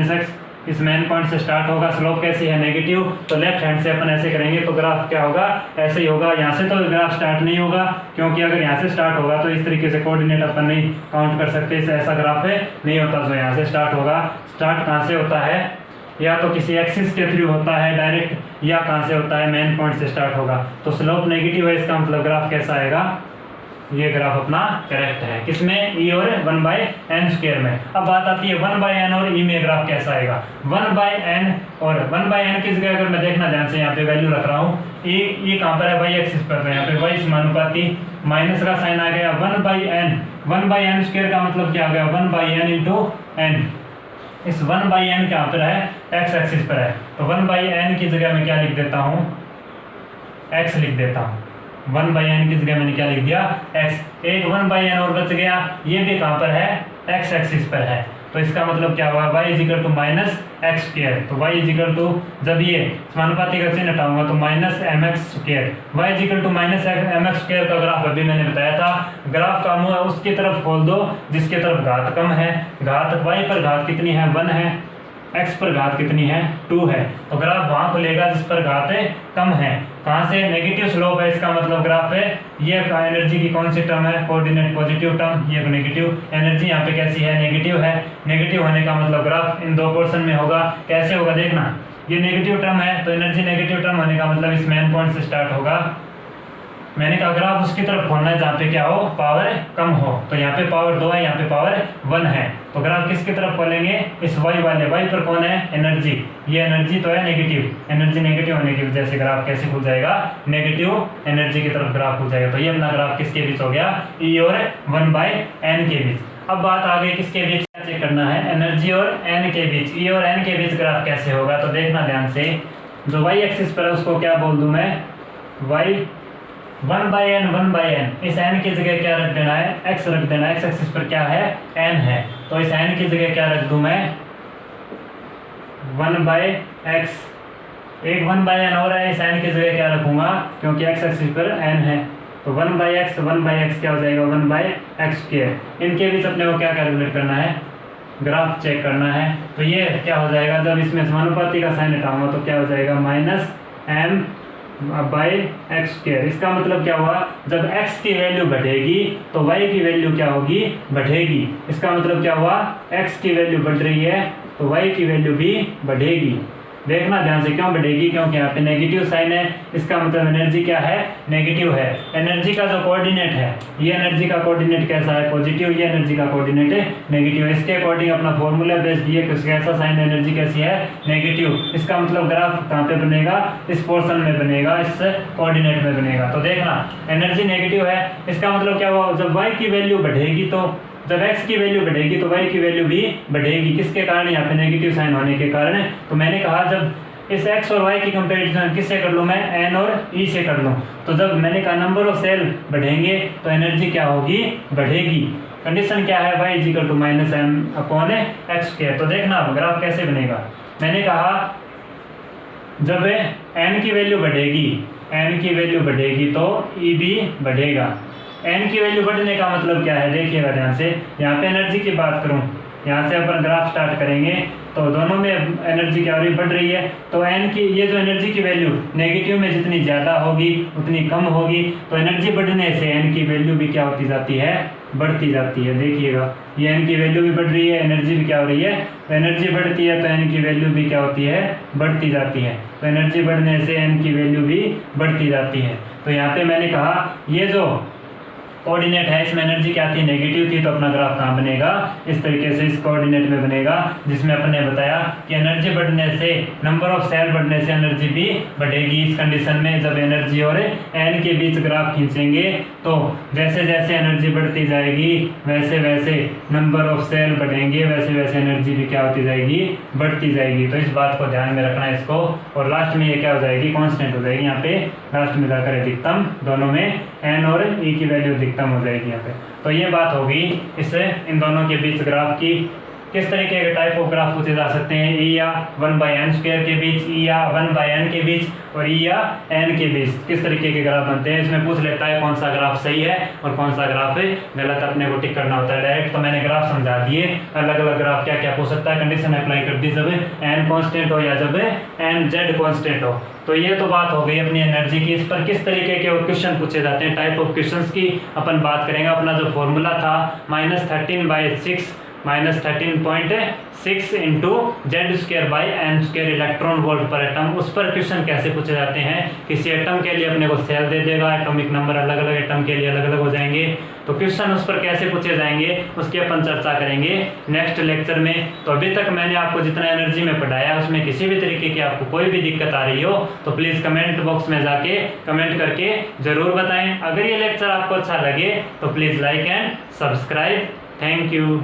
-x। इस मेन पॉइंट से स्टार्ट होगा, स्लोप कैसी है, नेगेटिव। तो लेफ्ट हैंड से अपन ऐसे करेंगे तो ग्राफ क्या होगा, ऐसे ही होगा। यहाँ से तो ग्राफ स्टार्ट नहीं होगा, क्योंकि अगर यहाँ से स्टार्ट होगा तो इस तरीके से कोऑर्डिनेट अपन नहीं काउंट कर सकते, इस ऐसा ग्राफ नहीं होता। जो यहाँ से स्टार्ट होगा, स्टार्ट कहाँ से होता है, या तो किसी एक्सिस के थ्रू होता है डायरेक्ट, या कहाँ से होता है, मेन पॉइंट से स्टार्ट होगा। तो स्लोप नेगेटिव है, इसका मतलब ग्राफ कैसा आएगा, ये ग्राफ अपना करेक्ट है। किसमें, e और 1/n² में। अब बात आती है 1/n और e में ग्राफ कैसा आएगा। 1/n और 1/n की जगह अगर मैं देखना ध्यान से यहाँ पे वैल्यू रख रहा हूँ, e कहाँ पर है, y एक्सिस पर, तो यहाँ पे y समानुपाती माइनस का साइन आ गया, 1/n। 1/n² का मतलब क्या आ गया, 1/n × n। इस 1/n कहाँ पर है, x एक्सिस पर है, तो 1/n की जगह मैं क्या लिख देता हूँ, x लिख देता हूँ। 1/n की जगह मैंने क्या लिख दिया, x। एक 1/n और बच गया, ये भी कहाँ पर है, x एक्सिस पर है। तो इसका मतलब क्या हुआ, y = -x²। तो y = जब ये समानुपाती का चिन्ह हटाऊंगा तो -mx²। y = -mx² का ग्राफ अभी मैंने बताया था, ग्राफ का मुंह उसकी तरफ खोल दो जिसकी तरफ घात कम है। घात y पर घात कितनी है, 1 है, x पर घात कितनी है, 2 है। तो ग्राफ वहाँ खुलेगा जिस पर घात कम है। कहाँ से, नेगेटिव स्लोप है, इसका मतलब ग्राफ है, ये एनर्जी की कौन सी टर्म है, कोऑर्डिनेट पॉजिटिव टर्म, ये नेगेटिव। एनर्जी यहाँ पे कैसी है, नेगेटिव है। नेगेटिव होने का मतलब ग्राफ इन दो पोर्शन में होगा। कैसे होगा देखना, ये नेगेटिव टर्म है तो एनर्जी नेगेटिव टर्म होने का मतलब इस मेन पॉइंट से स्टार्ट होगा। मैंने कहा ग्राफ उसकी तरफ खोलना है जहाँ पे क्या हो, पावर कम हो। तो यहाँ पे पावर 2 है, यहाँ पे पावर 1 है। तो ग्राफ किसकी तरफ खोलेंगे, इस y वाले, y पर कौन है, एनर्जी। ये एनर्जी तो है नेगेटिव, एनर्जी नेगेटिव होने की वजह से ग्राफ कैसे खुल जाएगा, नेगेटिव एनर्जी की तरफ ग्राफ खुल जाएगा। तो ये अपना ग्राफ किसके बीच हो गया, e और 1/n के बीच। अब बात आ गई किसके बीच, चेक करना है एनर्जी और एन के बीच, ई और एन के बीच ग्राफ कैसे होगा। तो देखना ध्यान से, जो वाई एक्सिस पर है उसको क्या बोल दूं मैं, वाई 1/n, इस n की जगह क्या रख देना है, x रख देना है। x एक्सिस पर क्या है, n है, तो इस n की जगह क्या रख दूं मैं, 1/x। एक 1/n हो रहा है, इस n की जगह क्या रखूंगा, क्योंकि x एक्सिस पर n है, तो 1/x क्या हो जाएगा, 1/x²। इनके बीच अपने को क्या कैलकुलेट करना है, ग्राफ चेक करना है। तो ये क्या हो जाएगा, जब इसमें समानुपाती का साइन हटाऊंगा तो क्या हो जाएगा, -m/x²। इसका मतलब क्या हुआ, जब x की वैल्यू बढ़ेगी तो y की वैल्यू क्या होगी, बढ़ेगी। इसका मतलब क्या हुआ, x की वैल्यू बढ़ रही है तो y की वैल्यू भी बढ़ेगी। देखना ध्यान से, क्यों बढ़ेगी, क्योंकि यहाँ पे नेगेटिव साइन है, इसका मतलब एनर्जी क्या है, नेगेटिव है। एनर्जी का जो कोऑर्डिनेट है, ये एनर्जी का कोऑर्डिनेट कैसा है, पॉजिटिव, ये एनर्जी का कोऑर्डिनेट है नेगेटिव है। इसके अकॉर्डिंग अपना फॉर्मूला बेस्ड ये कैसा साइन, एनर्जी कैसी है, नेगेटिव। इसका मतलब ग्राफ कहाँ पे बनेगा, इस पोर्शन में बनेगा, इस कोऑर्डिनेट में बनेगा। तो देखना एनर्जी नेगेटिव है, इसका मतलब क्या हुआ, जब y की वैल्यू बढ़ेगी तो जब x की वैल्यू बढ़ेगी तो y की वैल्यू भी बढ़ेगी। किसके कारण, यहाँ पे नेगेटिव साइन होने के कारण। तो मैंने कहा जब इस x और y की कंपैरिजन किससे कर लूँ मैं, n और e से कर लूँ। तो जब मैंने कहा नंबर ऑफ सेल बढ़ेंगे तो एनर्जी क्या होगी, बढ़ेगी। कंडीशन क्या है, y = -m/x²। तो देखना अब ग्राफ कैसे बनेगा। मैंने कहा जब n की वैल्यू बढ़ेगी तो e भी बढ़ेगा। n की वैल्यू बढ़ने का मतलब क्या है, देखिएगा ध्यान से। यहाँ पे एनर्जी की बात करूँ, यहाँ से अपन ग्राफ स्टार्ट करेंगे तो दोनों में एनर्जी क्या हो रही, बढ़ रही है। तो n की ये जो एनर्जी की वैल्यू नेगेटिव में जितनी ज़्यादा होगी उतनी कम होगी, तो एनर्जी बढ़ने से n की वैल्यू भी क्या होती जाती है, बढ़ती जाती है। देखिएगा ये n की वैल्यू भी बढ़ रही है, एनर्जी भी क्या हो रही है, तो एनर्जी बढ़ती है तो n की वैल्यू भी क्या होती है, बढ़ती जाती है। तो एनर्जी बढ़ने से n की वैल्यू भी बढ़ती जाती है। तो यहाँ पे मैंने कहा ये जो कोऑर्डिनेट है इसमें एनर्जी क्या थी, नेगेटिव थी, तो अपना ग्राफ कहाँ बनेगा, इस तरीके से इस कोऑर्डिनेट में बनेगा, जिसमें अपने बताया कि एनर्जी बढ़ने से, नंबर ऑफ सेल बढ़ने से एनर्जी भी बढ़ेगी। इस कंडीशन में जब एनर्जी और एन के बीच ग्राफ खींचेंगे तो जैसे जैसे एनर्जी बढ़ती जाएगी वैसे वैसे नंबर ऑफ सेल बढ़ेंगे, वैसे वैसे एनर्जी भी क्या होती जाएगी, बढ़ती जाएगी। तो इस बात को ध्यान में रखना है इसको। और लास्ट में ये क्या हो जाएगी, कॉन्स्टेंट हो जाएगी। यहाँ पे लास्ट में जाकर अधिकतम, दोनों में एन और ई की वैल्यू अधिकतम हो जाएगी यहाँ पे। तो ये बात होगी इससे इन दोनों के बीच ग्राफ की। किस तरीके के टाइप ऑफ ग्राफ पूछे जा सकते हैं, ई या 1/n² के बीच, ई या 1/n के बीच, और ई या n के बीच किस तरीके के ग्राफ बनते हैं। इसमें पूछ लेता है कौन सा ग्राफ सही है और कौन सा ग्राफ गलत, अपने को टिक करना होता है डायरेक्ट। तो मैंने ग्राफ समझा दिए, अलग अलग ग्राफ क्या क्या पूछ सकता है, कंडीशन अप्लाई कर दी जब n कांस्टेंट हो या जब nz कांस्टेंट हो। तो ये तो बात हो गई अपनी एनर्जी की। इस पर किस तरीके के क्वेश्चन पूछे जाते हैं, टाइप ऑफ क्वेश्चंस की अपन बात करेंगे। अपना जो फॉर्मूला था -13/6 13.6 इंटू Z²/n² इलेक्ट्रॉन वोल्ट पर एटम, उस पर क्वेश्चन कैसे पूछे जाते हैं। किसी एटम के लिए अपने को सेल दे देगा, एटॉमिक नंबर अलग अलग एटम के लिए अलग अलग हो जाएंगे, तो क्वेश्चन उस पर कैसे पूछे जाएंगे उसकी अपन चर्चा करेंगे नेक्स्ट लेक्चर में। तो अभी तक मैंने आपको जितना एनर्जी में पढ़ाया उसमें किसी भी तरीके की आपको कोई भी दिक्कत आ रही हो तो प्लीज़ कमेंट बॉक्स में जाके कमेंट करके ज़रूर बताएं। अगर ये लेक्चर आपको अच्छा लगे तो please like and subscribe. Thank you.